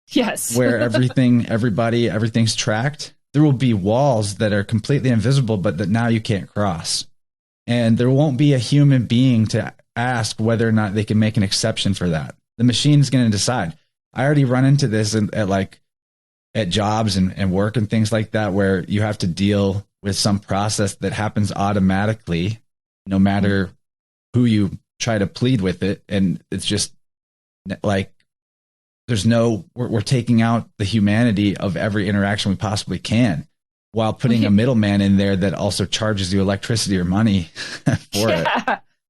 Speaker 2: yes,
Speaker 3: where everything's tracked, there will be walls that are completely invisible, but that now you can't cross. And there won't be a human being to ask whether or not they can make an exception for that. The machine's going to decide. I already run into this at jobs and work and things like that, where you have to deal with some process that happens automatically, no matter who you try to plead with it. And it's just like, we're taking out the humanity of every interaction we possibly can, while putting a middleman in there that also charges you electricity or money for it.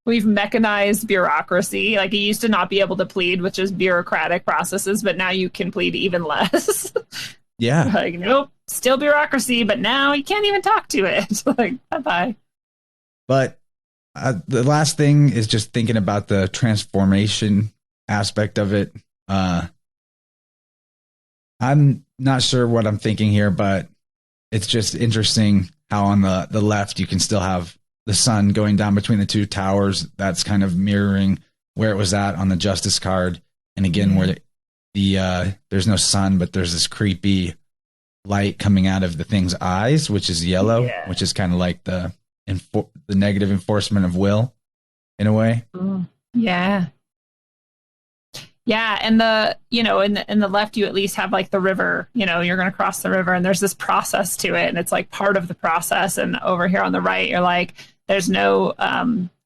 Speaker 2: We've mechanized bureaucracy. Like, you used to not be able to plead with just bureaucratic processes, but now you can plead even less.
Speaker 3: Yeah.
Speaker 2: Like, nope, still bureaucracy, but now you can't even talk to it. Like, bye-bye.
Speaker 3: But the last thing is just thinking about the transformation aspect of it. I'm not sure what I'm thinking here, but it's just interesting how on the left you can still have the sun going down between the two towers. That's kind of mirroring where it was at on the justice card. And again, where there's no sun, but there's this creepy light coming out of the thing's eyes, which is yellow, which is kind of like the negative enforcement of will in a way.
Speaker 2: Yeah. Yeah, and in the left, you at least have like the river. You're going to cross the river, and there's this process to it, and it's like part of the process. And over here on the right, you're like, there's no,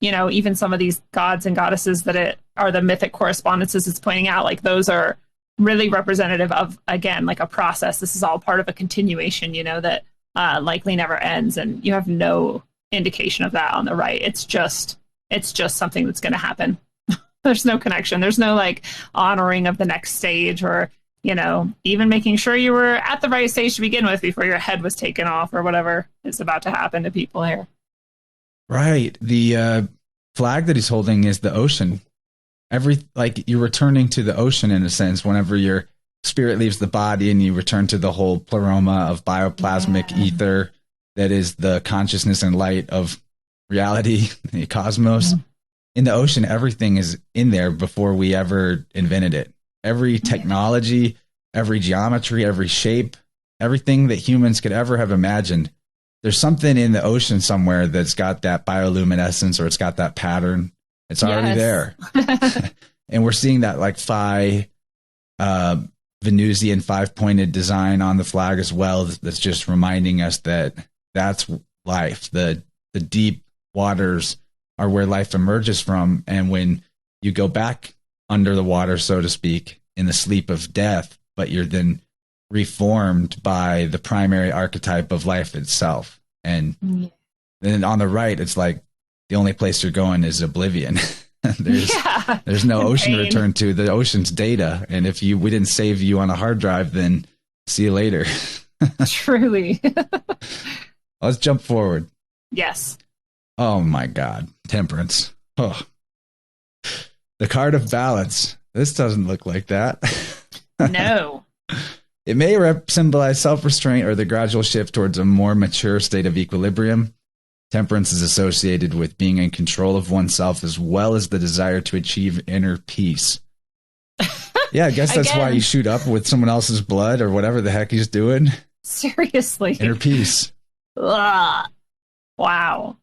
Speaker 2: even some of these gods and goddesses that are the mythic correspondences it's pointing out, like those are really representative of, again, like a process. This is all part of a continuation, that likely never ends, and you have no indication of that on the right. It's just something that's going to happen. There's no connection. There's no like honoring of the next stage, or, even making sure you were at the right stage to begin with before your head was taken off or whatever is about to happen to people here.
Speaker 3: Right. The flag that he's holding is the ocean. You're returning to the ocean in a sense whenever your spirit leaves the body, and you return to the whole pleroma of bioplasmic ether that is the consciousness and light of reality, the cosmos. In the ocean, everything is in there before we ever invented it. Every technology, every geometry, every shape, everything that humans could ever have imagined there's something in the ocean somewhere that's got that bioluminescence, or it's got that pattern. It's already there. And we're seeing that like Venusian 5-pointed design on the flag as well. That's just reminding us that that's life. The deep waters are where life emerges from. And when you go back under the water, so to speak, in the sleep of death, but you're then reformed by the primary archetype of life itself. And then on the right, it's like the only place you're going is oblivion. There's no ocean to return to. The ocean's data. And if we didn't save you on a hard drive, then see you later.
Speaker 2: Truly.
Speaker 3: Let's jump forward.
Speaker 2: Yes.
Speaker 3: Oh my God. Temperance. Oh. The card of balance. This doesn't look like that.
Speaker 2: No.
Speaker 3: It may symbolize self-restraint or the gradual shift towards a more mature state of equilibrium. Temperance is associated with being in control of oneself as well as the desire to achieve inner peace. Yeah, I guess that's why you shoot up with someone else's blood or whatever the heck he's doing.
Speaker 2: Seriously.
Speaker 3: Inner peace.
Speaker 2: Ugh. Wow.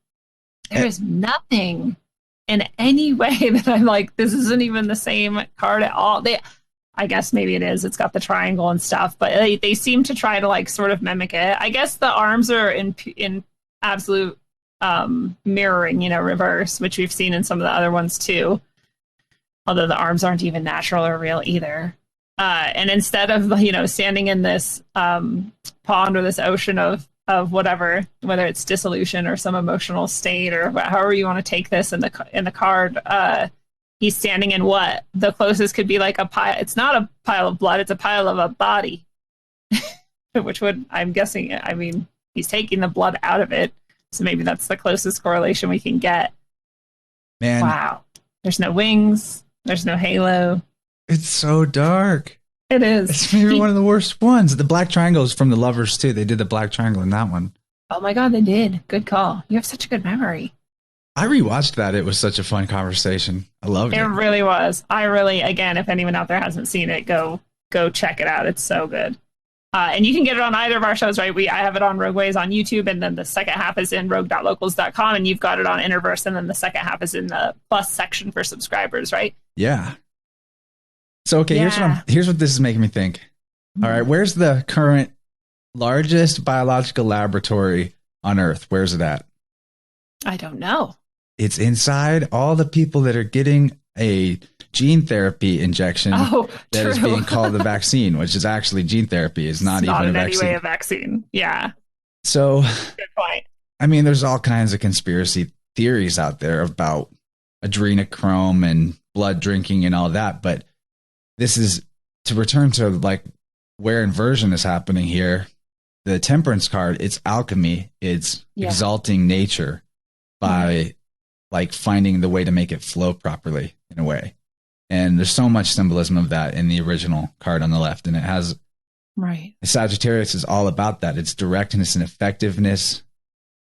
Speaker 2: There is nothing in any way that I'm like, this isn't even the same card at all. I guess maybe it is. It's got the triangle and stuff, but they seem to try to like sort of mimic it. I guess the arms are in absolute mirroring, reverse, which we've seen in some of the other ones too. Although the arms aren't even natural or real either. And instead of, standing in this pond or this ocean of whatever, whether it's dissolution or some emotional state or however you want to take this in the card, he's standing in what the closest could be like a pile. It's not a pile of blood. It's a pile of a body, which would, I'm guessing, he's taking the blood out of it. So maybe that's the closest correlation we can get.
Speaker 3: Man.
Speaker 2: Wow. There's no wings. There's no halo.
Speaker 3: It's so dark.
Speaker 2: It is.
Speaker 3: It's maybe one of the worst ones. The black triangle is from The Lovers, too. They did the black triangle in that one.
Speaker 2: Oh, my God, they did. Good call. You have such a good memory.
Speaker 3: I rewatched that. It was such a fun conversation. I loved it.
Speaker 2: It really was. Again, if anyone out there hasn't seen it, go check it out. It's so good. And you can get it on either of our shows, right? I have it on Rogueways on YouTube, and then the second half is in rogue.locals.com, and you've got it on Inversion, and then the second half is in the plus section for subscribers, right?
Speaker 3: Yeah. So, okay, here's what this is making me think. All right, where's the current largest biological laboratory on Earth? Where's it at?
Speaker 2: I don't know.
Speaker 3: It's inside all the people that are getting a gene therapy injection that is being called the vaccine, which is actually gene therapy. It's not even a vaccine. Any way
Speaker 2: a vaccine. Yeah.
Speaker 3: So,
Speaker 2: good point.
Speaker 3: There's all kinds of conspiracy theories out there about adrenochrome and blood drinking and all that, but this is to return to like where inversion is happening here. The temperance card, it's alchemy. It's exalting nature by like finding the way to make it flow properly in a way. And there's so much symbolism of that in the original card on the left. And it has, Sagittarius is all about that. It's directness and effectiveness.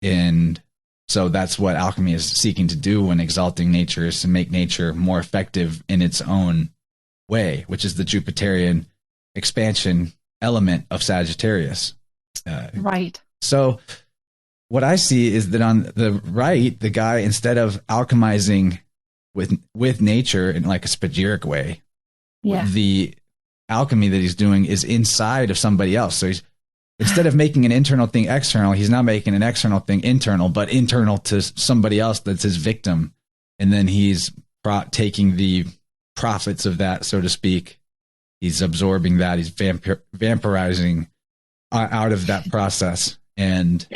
Speaker 3: And so that's what alchemy is seeking to do when exalting nature, is to make nature more effective in its own way, which is the Jupiterian expansion element of Sagittarius.
Speaker 2: Right.
Speaker 3: So what I see is that on the right, the guy, instead of alchemizing with nature in like a spagyric way, the alchemy that he's doing is inside of somebody else. So he's, instead of making an internal thing external, he's now making an external thing internal, but internal to somebody else that's his victim. And then he's taking the profits of that, so to speak. He's absorbing that. He's vampirizing out of that process. And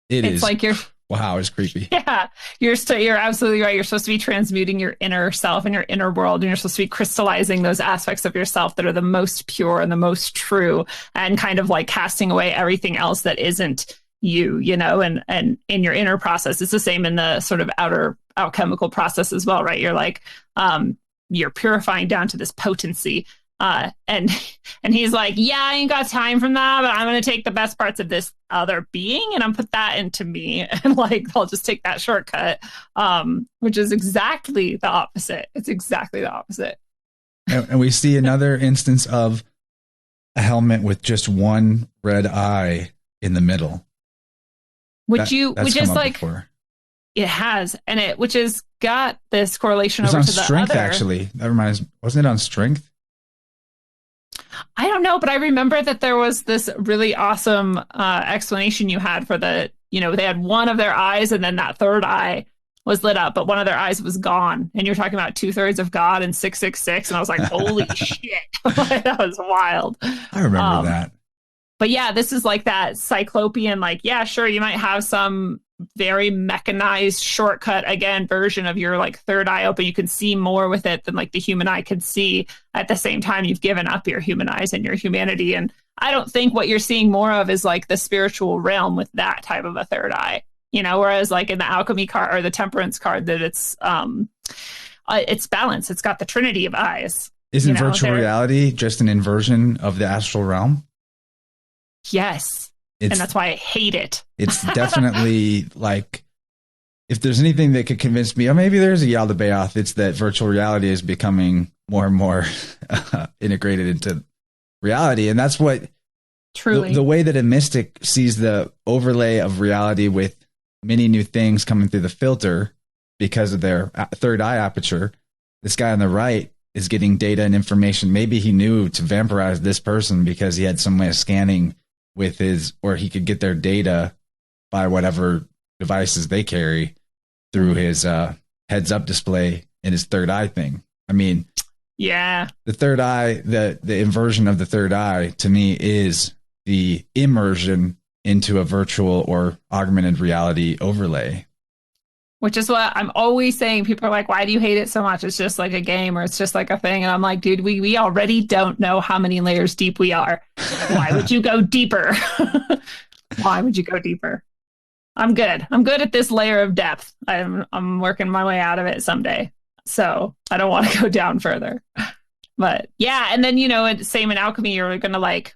Speaker 3: it's like you're... Wow, it's creepy.
Speaker 2: Yeah, you're absolutely right. You're supposed to be transmuting your inner self and your inner world, and you're supposed to be crystallizing those aspects of yourself that are the most pure and the most true, and kind of like casting away everything else that isn't you, and in your inner process. It's the same in the sort of outer alchemical process as well, right? You're like, you're purifying down to this potency. And he's like, yeah, I ain't got time for that, but I'm going to take the best parts of this other being and I'm put that into me. And like, I'll just take that shortcut, which is exactly the opposite. It's exactly the opposite.
Speaker 3: And we see another instance of a helmet with just one red eye in the middle.
Speaker 2: which is like
Speaker 3: before.
Speaker 2: It has, and which has got this correlation over
Speaker 3: on
Speaker 2: to the
Speaker 3: strength,
Speaker 2: other.
Speaker 3: actually. That reminds, wasn't it on strength?
Speaker 2: I don't know, but I remember that there was this really awesome explanation you had for they had one of their eyes and then that third eye was lit up, but one of their eyes was gone. And you're talking about 2/3 of God and 666. And I was like, holy shit. That was wild.
Speaker 3: I remember that.
Speaker 2: But yeah, this is like that cyclopean, like, yeah, sure, you might have some very mechanized shortcut, again, version of your like third eye open. You can see more with it than like the human eye could see. At the same time, you've given up your human eyes and your humanity. And I don't think what you're seeing more of is like the spiritual realm with that type of a third eye, whereas like in the alchemy card or the temperance card, that it's balanced. It's got the trinity of eyes.
Speaker 3: Isn't virtual reality just an inversion of the astral realm?
Speaker 2: Yes. And that's why I hate it. It's
Speaker 3: definitely like, if there's anything that could convince me, oh, maybe there's a Yaldabaoth, it's that virtual reality is becoming more and more integrated into reality. And that's what
Speaker 2: truly
Speaker 3: the way that a mystic sees the overlay of reality with many new things coming through the filter because of their third eye aperture. This guy on the right is getting data and information. Maybe he knew to vampirize this person because he had some way of scanning with or he could get their data by whatever devices they carry through his heads up display in his third eye thing. I mean,
Speaker 2: yeah,
Speaker 3: the third eye, the inversion of the third eye to me is the immersion into a virtual or augmented reality overlay.
Speaker 2: Which is what I'm always saying. People are like, why do you hate it so much? It's just like a game or it's just like a thing. And I'm like, dude, we already don't know how many layers deep we are. Why would you go deeper? Why would you go deeper? I'm good. I'm good at this layer of depth. I'm working my way out of it someday. So I don't want to go down further. But yeah. And then, same in alchemy, you're going to like,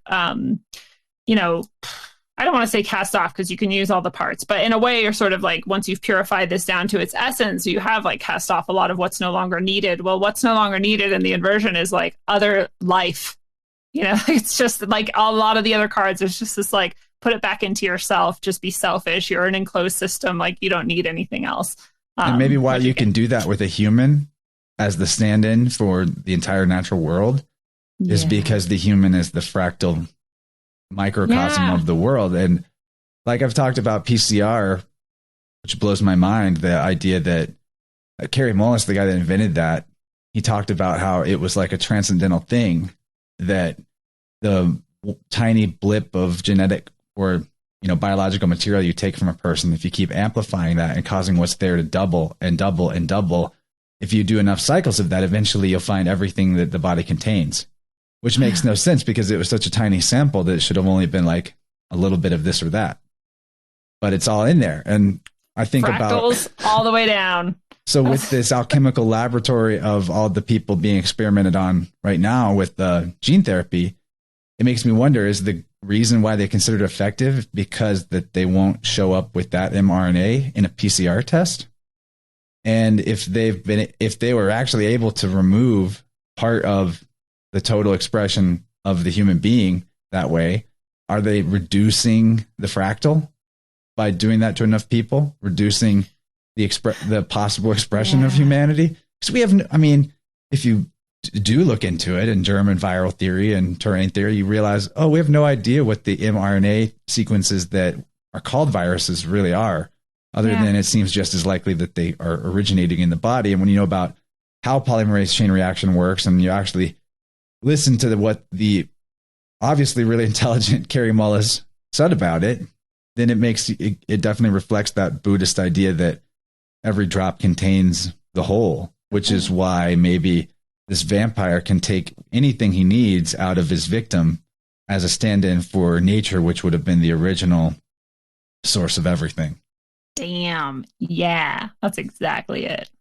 Speaker 2: I don't want to say cast off because you can use all the parts, but in a way you're sort of like, once you've purified this down to its essence, you have like cast off a lot of what's no longer needed. Well, what's no longer needed in the inversion is like other life. It's just like a lot of the other cards. It's just this like, put it back into yourself, just be selfish. You're an enclosed system. Like you don't need anything else.
Speaker 3: And maybe why you can do that with a human as the stand-in for the entire natural world is because the human is the fractal microcosm of the world. And like I've talked about PCR, which blows my mind, the idea that Kerry Mullis, the guy that invented that, he talked about how it was like a transcendental thing, that the tiny blip of genetic or biological material you take from a person, if you keep amplifying that and causing what's there to double and double and double, if you do enough cycles of that, eventually you'll find everything that the body contains. Which makes no sense because it was such a tiny sample that it should have only been like a little bit of this or that. But it's all in there. And I think
Speaker 2: fractals
Speaker 3: about
Speaker 2: all the way down.
Speaker 3: So with this alchemical laboratory of all the people being experimented on right now with gene therapy, it makes me wonder, is the reason why they consider it effective because that they won't show up with that mRNA in a PCR test? And if they were actually able to remove part of the total expression of the human being that way, are they reducing the fractal by doing that to enough people, reducing the possible expression of humanity? Because we have, if you do look into it in germ viral theory and terrain theory, you realize, we have no idea what the mRNA sequences that are called viruses really are, other than it seems just as likely that they are originating in the body. And when you know about how polymerase chain reaction works, and you actually listen to what the obviously really intelligent Kerry Mullis said about it, then it definitely reflects that Buddhist idea that every drop contains the whole, which is why maybe this vampire can take anything he needs out of his victim as a stand-in for nature, which would have been the original source of everything.
Speaker 2: Damn. Yeah, that's exactly it.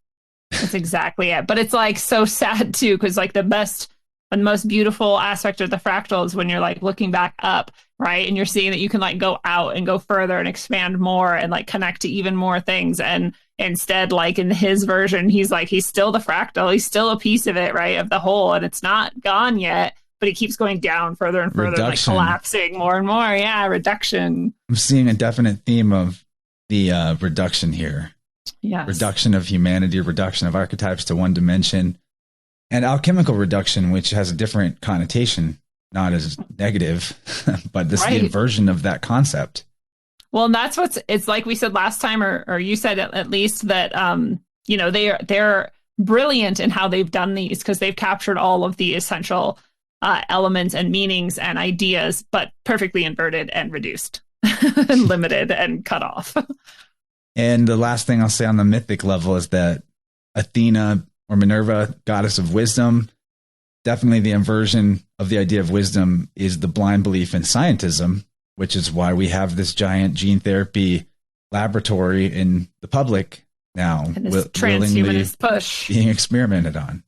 Speaker 2: That's exactly it. But it's like so sad too, because like the best and most beautiful aspect of the fractal is when you're like looking back up, right? And you're seeing that you can like go out and go further and expand more and like connect to even more things. And instead, like in his version, he's still the fractal. He's still a piece of it, right? Of the whole. And it's not gone yet, but it keeps going down further and further, like collapsing more and more. Yeah, reduction.
Speaker 3: I'm seeing a definite theme of the reduction here.
Speaker 2: Yes.
Speaker 3: Reduction of humanity, reduction of archetypes to one dimension, and alchemical reduction, which has a different connotation, not as negative, but this is the inversion of that concept.
Speaker 2: Well, and that's it's like we said last time, or you said at least that, they're brilliant in how they've done these because they've captured all of the essential elements and meanings and ideas, but perfectly inverted and reduced and limited and cut off.
Speaker 3: And the last thing I'll say on the mythic level is that Athena or Minerva, goddess of wisdom, definitely the inversion of the idea of wisdom is the blind belief in scientism, which is why we have this giant gene therapy laboratory in the public now,
Speaker 2: and this transhumanist push
Speaker 3: being experimented on.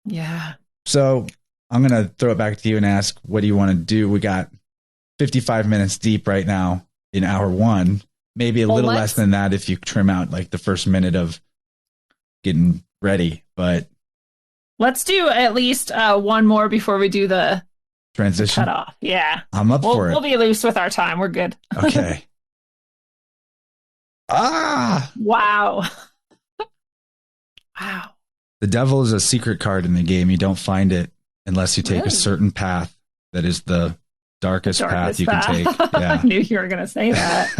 Speaker 2: Yeah.
Speaker 3: So I'm going to throw it back to you and ask, what do you want to do? We got 55 minutes deep right now in hour one. Maybe a little less than that if you trim out like the first minute of getting ready, but
Speaker 2: let's do at least one more before we do the
Speaker 3: transition
Speaker 2: cut off. Yeah.
Speaker 3: I'm up for it.
Speaker 2: We'll be loose with our time. We're good.
Speaker 3: Okay.
Speaker 2: Wow. Wow.
Speaker 3: The devil is a secret card in the game. You don't find it unless you take a certain path that is the darkest path you can take. Yeah.
Speaker 2: I knew you were going to say that.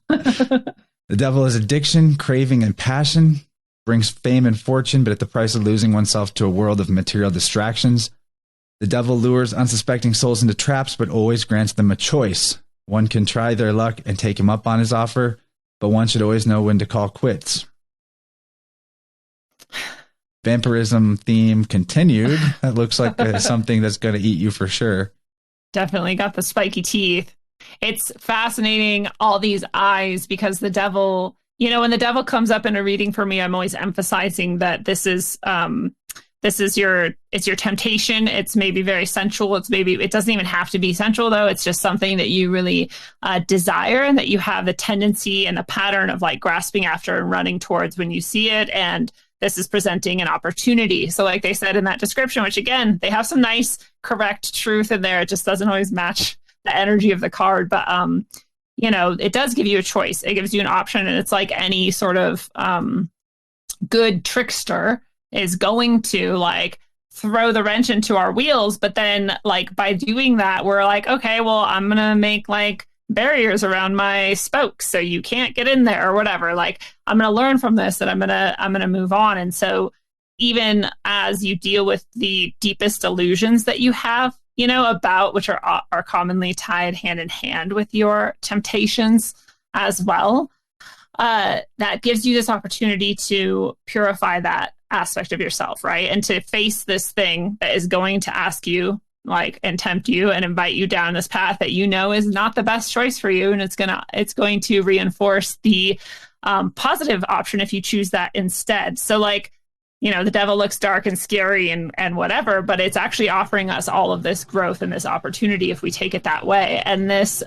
Speaker 3: The devil is addiction, craving, and passion. Brings fame and fortune, but at the price of losing oneself to a world of material distractions. The devil lures unsuspecting souls into traps, but always grants them a choice. One can try their luck and take him up on his offer, but one should always know when to call quits. Vampirism theme continued. That looks like something that's going to eat you for sure.
Speaker 2: Definitely got the spiky teeth. It's fascinating, all these eyes, because the devil, when the devil comes up in a reading for me, I'm always emphasizing that it's your temptation. It's maybe very sensual. It doesn't even have to be sensual though. It's just something that you really desire and that you have the tendency and the pattern of like grasping after and running towards when you see it. And this is presenting an opportunity. So like they said in that description, which again, they have some nice, correct truth in there. It just doesn't always match the energy of the card. But, it does give you a choice. It gives you an option. And it's like any sort of good trickster is going to like throw the wrench into our wheels. But then like by doing that, we're like, okay, well, I'm going to make like barriers around my spokes so you can't get in there or whatever. Like I'm going to learn from this and I'm going to move on. And so even as you deal with the deepest illusions that you have, about which are commonly tied hand in hand with your temptations as well, that gives you this opportunity to purify that aspect of yourself, right? And to face this thing that is going to ask you like and tempt you and invite you down this path that is not the best choice for you, and it's going to reinforce the positive option if you choose that instead. So like the devil looks dark and scary and whatever, but it's actually offering us all of this growth and this opportunity if we take it that way. And this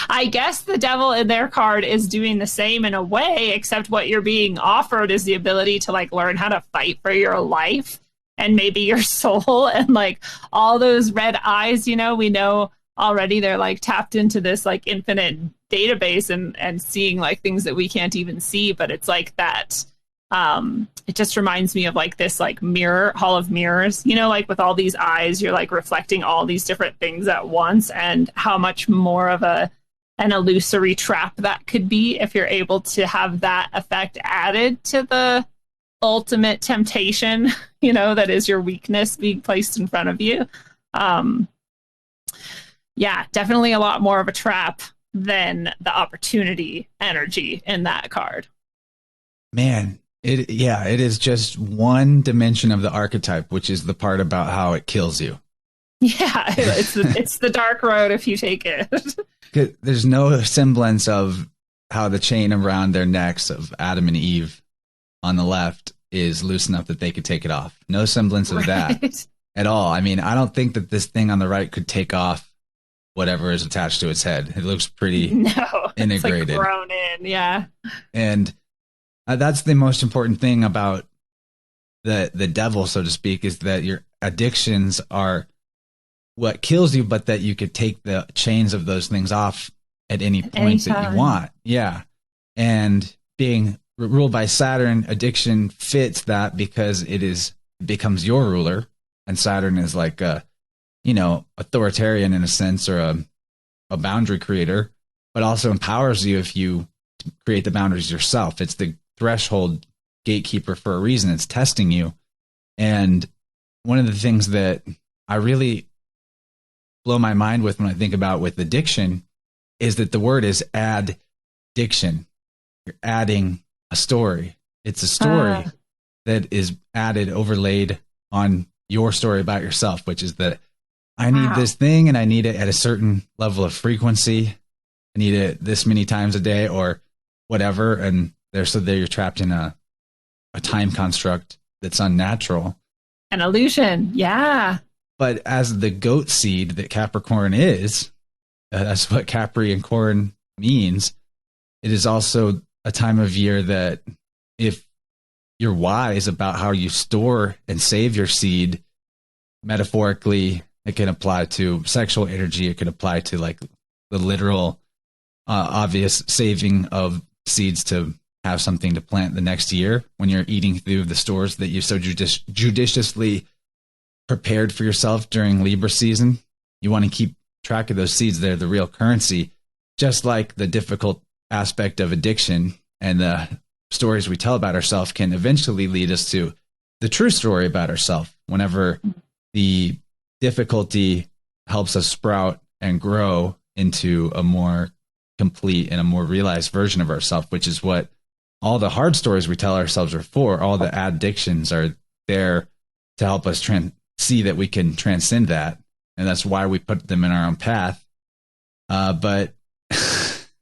Speaker 2: I guess the devil in their card is doing the same in a way, except what you're being offered is the ability to like learn how to fight for your life and maybe your soul. And like all those red eyes, we know already they're like tapped into this like infinite database and seeing like things that we can't even see. But it's like that it just reminds me of like this like hall of mirrors, like with all these eyes, you're like reflecting all these different things at once, and how much more of an illusory trap that could be if you're able to have that effect added to the ultimate temptation, that is your weakness being placed in front of you. Yeah, definitely a lot more of a trap than the opportunity energy in that card.
Speaker 3: Man, it is just one dimension of the archetype, which is the part about how it kills you.
Speaker 2: Yeah, it's the dark road if you take it.
Speaker 3: There's no semblance of how the chain around their necks of Adam and Eve on the left is loose enough that they could take it off. No semblance of that at all. I mean, I don't think that this thing on the right could take off whatever is attached to its head. It looks pretty integrated.
Speaker 2: It's like grown in, yeah.
Speaker 3: And that's the most important thing about the devil, so to speak, is that your addictions are what kills you, but that you could take the chains of those things off at any point that you want. Yeah. And being ruled by Saturn, addiction fits that because it becomes your ruler. And Saturn is like a, authoritarian in a sense, or a boundary creator, but also empowers you if you create the boundaries yourself. It's the threshold gatekeeper for a reason. It's testing you. And one of the things that I really blow my mind with when I think about with addiction is that the word is addiction. You're adding a story. It's a story that is added, overlaid on your story about yourself, which is that I need this thing and I need it at a certain level of frequency. I need it this many times a day or whatever. And there you're trapped in a time construct that's unnatural.
Speaker 2: An illusion. Yeah.
Speaker 3: But as the goat seed that Capricorn is, that's what Capri and corn means. It is also a time of year that if you're wise about how you store and save your seed, metaphorically, it can apply to sexual energy. It could apply to like the literal, obvious saving of seeds to have something to plant the next year when you're eating through the stores that you so judiciously prepared for yourself during Libra season. You want to keep track of those seeds. They're the real currency, just like the difficult aspect of addiction and the stories we tell about ourselves can eventually lead us to the true story about ourselves. Whenever the difficulty helps us sprout and grow into a more complete and a more realized version of ourselves, which is what all the hard stories we tell ourselves are for. All the addictions are there to help us see that we can transcend that. And that's why we put them in our own path. But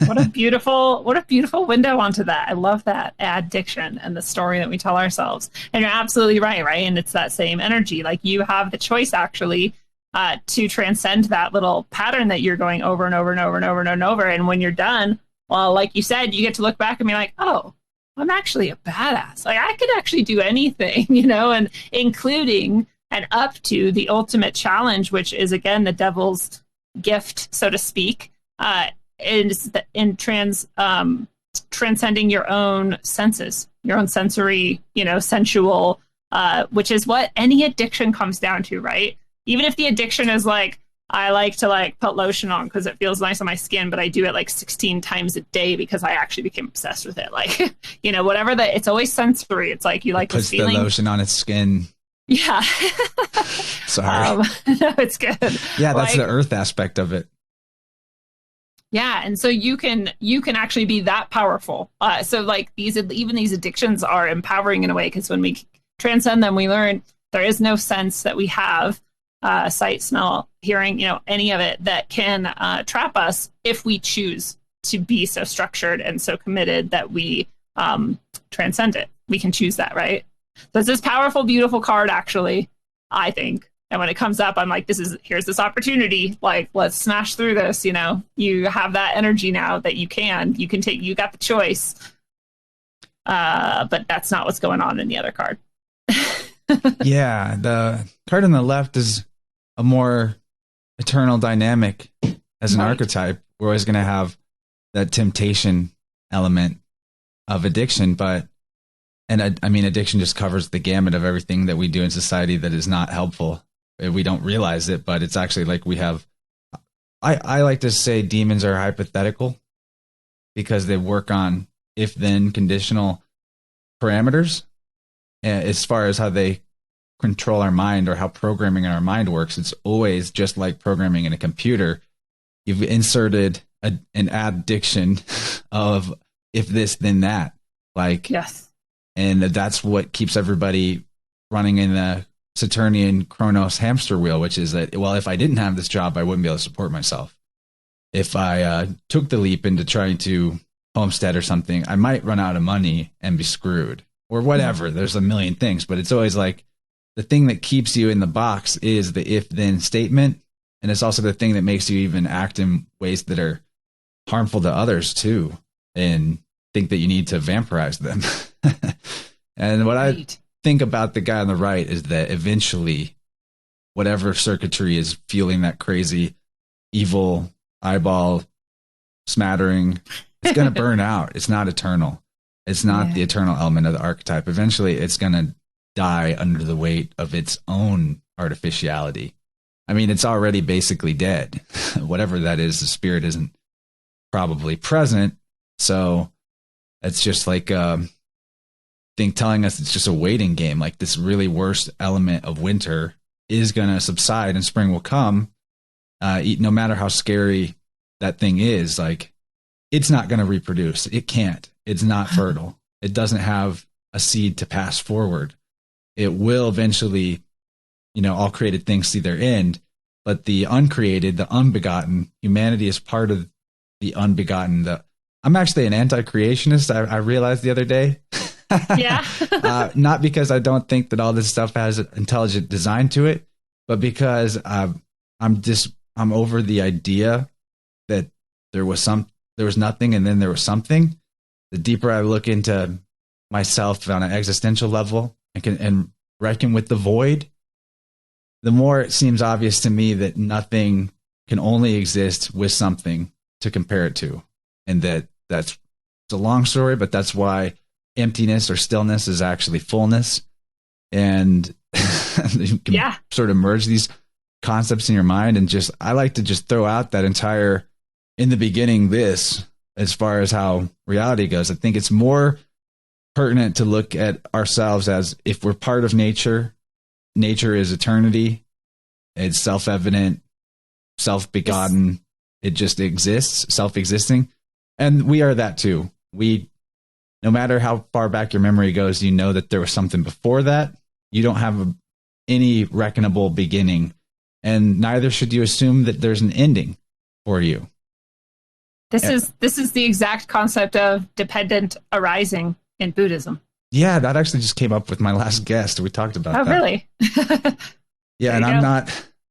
Speaker 2: what a beautiful window onto that. I love that addiction and the story that we tell ourselves. And you're absolutely right? And it's that same energy. Like you have the choice actually to transcend that little pattern that you're going over and over and over and over and over. And when you're done, well, like you said, you get to look back and be like, oh, I'm actually a badass. Like I could actually do anything, and including and up to the ultimate challenge, which is again the devil's gift, so to speak, is transcending your own senses, your own sensory, sensual, which is what any addiction comes down to, right? Even if the addiction is like, I like to put lotion on because it feels nice on my skin, but I do it 16 times a day because I actually became obsessed with it. Whatever it's always sensory. It's like you like
Speaker 3: puts
Speaker 2: the feeling.
Speaker 3: The lotion on its skin.
Speaker 2: Yeah.
Speaker 3: Sorry.
Speaker 2: No, it's good.
Speaker 3: Yeah, that's the earth aspect of it.
Speaker 2: Yeah, and so you can actually be that powerful. So these addictions are empowering in a way because when we transcend them, we learn there is no sense that we have, sight, smell, hearing, any of it that can trap us if we choose to be so structured and so committed that we transcend it. We can choose that, right? So it's this powerful, beautiful card, actually, I think. And when it comes up, I'm like, here's this opportunity. Let's smash through this. You have that energy now that you got the choice. But that's not what's going on in the other card.
Speaker 3: Yeah. The card on the left is a more eternal dynamic as an archetype. We're always going to have that temptation element of addiction, addiction just covers the gamut of everything that we do in society that is not helpful. We don't realize it, but it's actually I like to say demons are hypothetical because they work on if-then conditional parameters. As far as how they control our mind or how programming in our mind works, it's always just like programming in a computer. You've inserted an addiction of if this, then that.
Speaker 2: Yes.
Speaker 3: And that's what keeps everybody running in the Saturnian Chronos hamster wheel, which is that, well, if I didn't have this job, I wouldn't be able to support myself. If I took the leap into trying to homestead or something, I might run out of money and be screwed or whatever. There's a million things, but it's always the thing that keeps you in the box is the if-then statement. And it's also the thing that makes you even act in ways that are harmful to others too, and think that you need to vampirize them. And what I think about the guy on the right is that eventually whatever circuitry is fueling that crazy evil eyeball smattering. It's going to burn out. It's not eternal. It's not the eternal element of the archetype. Eventually, it's going to die under the weight of its own artificiality. I mean, it's already basically dead. Whatever that is, the spirit isn't probably present. So it's just like thing telling us it's just a waiting game. Like this really worst element of winter is going to subside and spring will come. No matter how scary that thing is, like it's not going to reproduce. It can't. It's not fertile. It doesn't have a seed to pass forward. It will eventually, all created things see their end, but the uncreated, the unbegotten, humanity is part of the unbegotten. I'm actually an anti-creationist. I realized the other day.
Speaker 2: Yeah.
Speaker 3: Not because I don't think that all this stuff has intelligent design to it, but because I'm over the idea that there was nothing and then there was something. The deeper I look into myself on an existential level and reckon with the void, the more it seems obvious to me that nothing can only exist with something to compare it to. And that's it's a long story, but that's why emptiness or stillness is actually fullness. And you can sort of merge these concepts in your mind. And I like to just throw out that entire, in the beginning, this, as far as how reality goes. I think it's more pertinent to look at ourselves as if we're part of nature. Nature is eternity. It's self-evident, self-begotten. It just exists, self-existing. And we are that too. No matter how far back your memory goes, you know that there was something before that. You don't have any reckonable beginning. And neither should you assume that there's an ending for you. This
Speaker 2: is the exact concept of dependent arising in Buddhism.
Speaker 3: Yeah, that actually just came up with my last guest. We talked about that.
Speaker 2: Oh, really?
Speaker 3: Yeah, and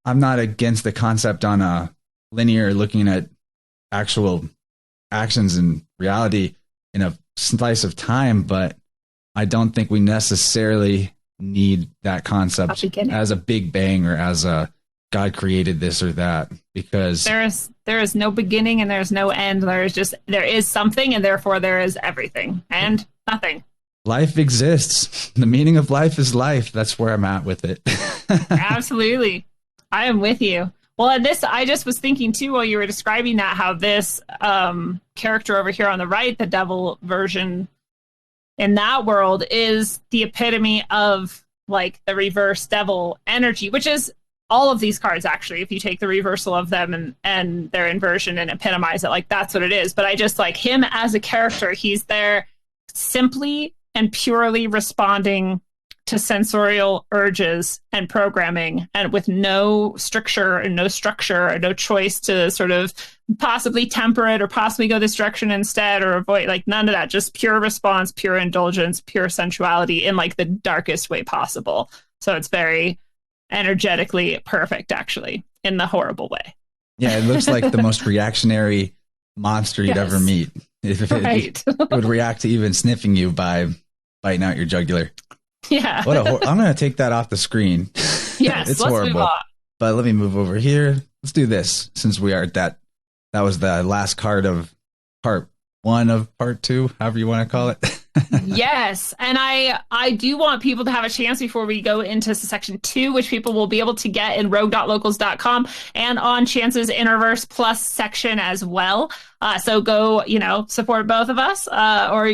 Speaker 3: I'm not against the concept on a linear looking at actual actions and reality in a slice of time, but I don't think we necessarily need that concept as a big bang or as a God created this or that, because
Speaker 2: there is no beginning and there's no end. There is something, and therefore there is everything and nothing.
Speaker 3: Life exists. The meaning of life is life. That's where I'm at with it.
Speaker 2: Absolutely. I am with you. Well, and I just was thinking too, while you were describing that, how this character over here on the right, the devil version in that world, is the epitome of like the reverse devil energy, which is all of these cards, actually. If you take the reversal of them and their inversion and epitomize it, like that's what it is. But I just like him as a character. He's there simply and purely responding to sensorial urges and programming, and with no structure and no choice to sort of possibly temper it or possibly go this direction instead or avoid, like none of that, just pure response, pure indulgence, pure sensuality in like the darkest way possible. So it's very energetically perfect, actually, in the horrible way.
Speaker 3: Yeah, it looks like the most reactionary monster you'd ever meet. It would react to even sniffing you by biting out your jugular.
Speaker 2: Yeah.
Speaker 3: I'm going to take that off the screen.
Speaker 2: Yes,
Speaker 3: it's horrible. But let me move over here. Let's do this, since we are at that. That was the last card of part 1 of part 2, however you want to call it.
Speaker 2: Yes. And I do want people to have a chance before we go into section 2, which people will be able to get in rogue.locals.com and on Chance's Interverse Plus section as well. So go, support both of us or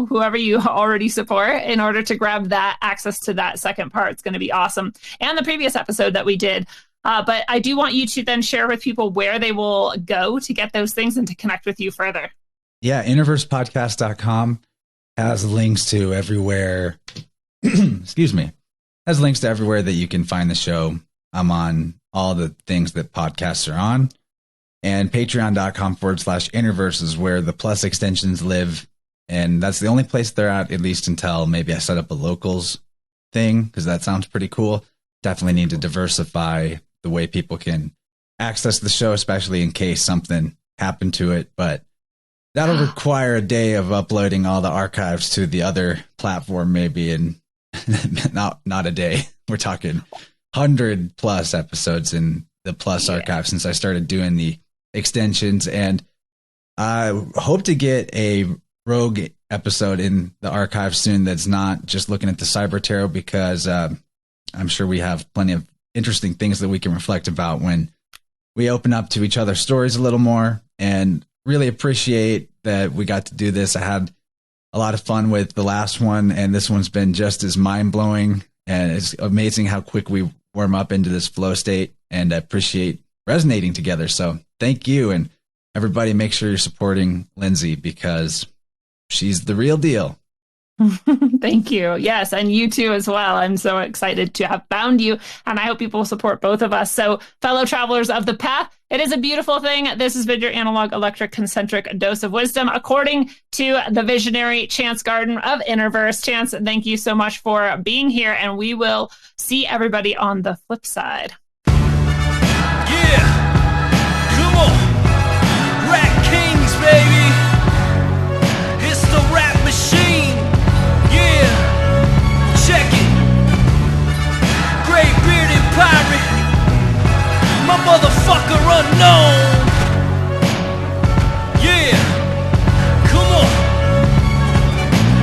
Speaker 2: whoever you already support in order to grab that access to that second part. It's going to be awesome. And the previous episode that we did. But I do want you to then share with people where they will go to get those things and to connect with you further.
Speaker 3: Yeah, interversepodcast.com has links to everywhere. Excuse me. Has links to everywhere that you can find the show. I'm on all the things that podcasts are on. And patreon.com/interverse is where the plus extensions live. And that's the only place they're at least until maybe I set up a locals thing, because that sounds pretty cool. Definitely need to diversify the way people can access the show, especially in case something happened to it. But that'll require a day of uploading all the archives to the other platform, maybe, and not a day. We're talking 100+ episodes in the Plus archive since I started doing the extensions. And I hope to get a rogue episode in the archive soon that's not just looking at the cyber tarot, because I'm sure we have plenty of interesting things that we can reflect about when we open up to each other's stories a little more, and really appreciate that we got to do this. I had a lot of fun with the last one, and this one's been just as mind-blowing, and it's amazing how quick we warm up into this flow state, and I appreciate resonating together. So thank you, and everybody make sure you're supporting Lindsay, because she's the real deal.
Speaker 2: Thank you. Yes, and you too as well. I'm so excited to have found you, and I hope people support both of us. So, fellow travelers of the path, it is a beautiful thing. This has been your analog electric concentric dose of wisdom, according to the visionary Chance Garton of Inverse. Chance, thank you so much for being here, and we will see everybody on the flip side.
Speaker 4: Yeah, come on, Rat Kings, baby. It's the rap machine. Yeah, check it. Gray bearded pirate, my motherfucker unknown. Yeah, come on.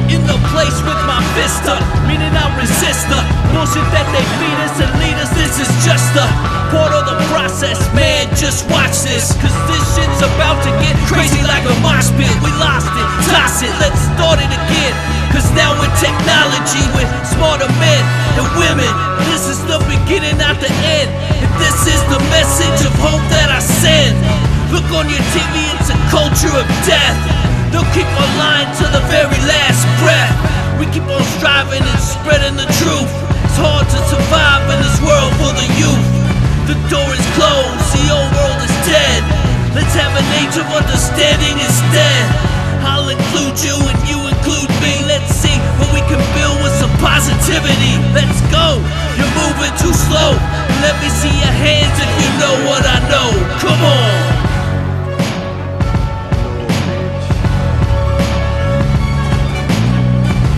Speaker 4: In the place with my fist up, meaning I resist the bullshit that they feed us and lead us. This is just a part of the process, man. Just watch this, cause this shit's about to get crazy like a mosh pit. We lost it, toss it, let's start it again. Cause now with technology, with smarter men and women, this is the beginning, not the end. And this is the message of hope that I send. Look on your TV, it's a culture of death. They'll keep on lying to the very last breath. We keep on striving and spreading the truth. It's hard to survive in this world for the youth. The door is closed, the old world is dead. Let's have an age of understanding instead. I'll include you and you include me. Let's see what we can build with some positivity. Let's go, you're moving too slow. Let me see your hands if you know what I know. Come on.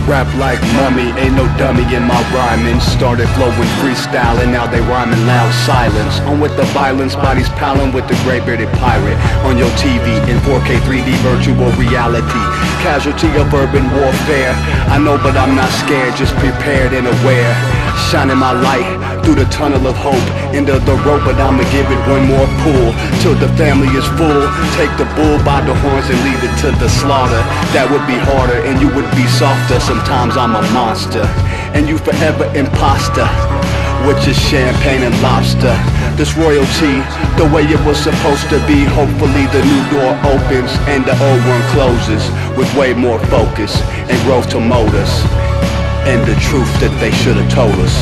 Speaker 5: Rap like mummy, ain't no dummy in my rhyming. Started flowing freestyling, now they rhyming loud silence. On with the violence, bodies piling with the gray-bearded pirate. On your TV in 4K 3D virtual reality. Casualty of urban warfare. I know but I'm not scared, just prepared and aware. Shining my light through the tunnel of hope. Into the rope, but I'ma give it one more pull. Till the family is full. Take the bull by the horns and lead it to the slaughter. That would be harder and you would be softer. Sometimes I'm a monster, and you forever imposter. With your champagne and lobster. This royalty, the way it was supposed to be. Hopefully the new door opens and the old one closes. With way more focus and growth to mold us. And the truth that they should have told us.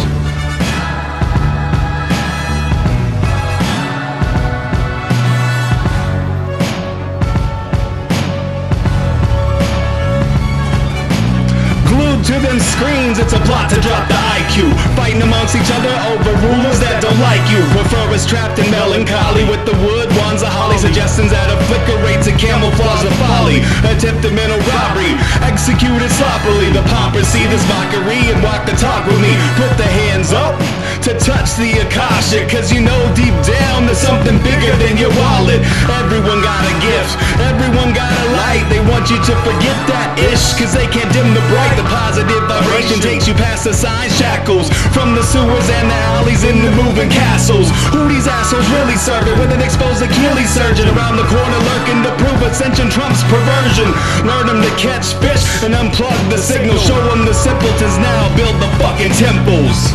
Speaker 6: To them screens, it's a plot to drop the IQ. Fighting amongst each other over rulers that don't like you. Prefer us trapped in melancholy with the wood wands of holly. Suggestions that obliterate to camouflage the folly. Attempted mental robbery, executed sloppily. The paupers see this mockery and walk the talk with me. Put the hands up to touch the Akasha, cause you know deep down there's something bigger than your wallet. Everyone got a gift, everyone got a light. They want you to forget that ish, cause they can't dim the bright. The positive vibration takes you past the sign shackles. From the sewers and the alleys in the moving castles. Who these assholes really serving with an exposed Achilles surgeon around the corner lurking to prove ascension trumps perversion. Learn them to catch fish and unplug the signal. Show them the simpletons now build the fucking temples.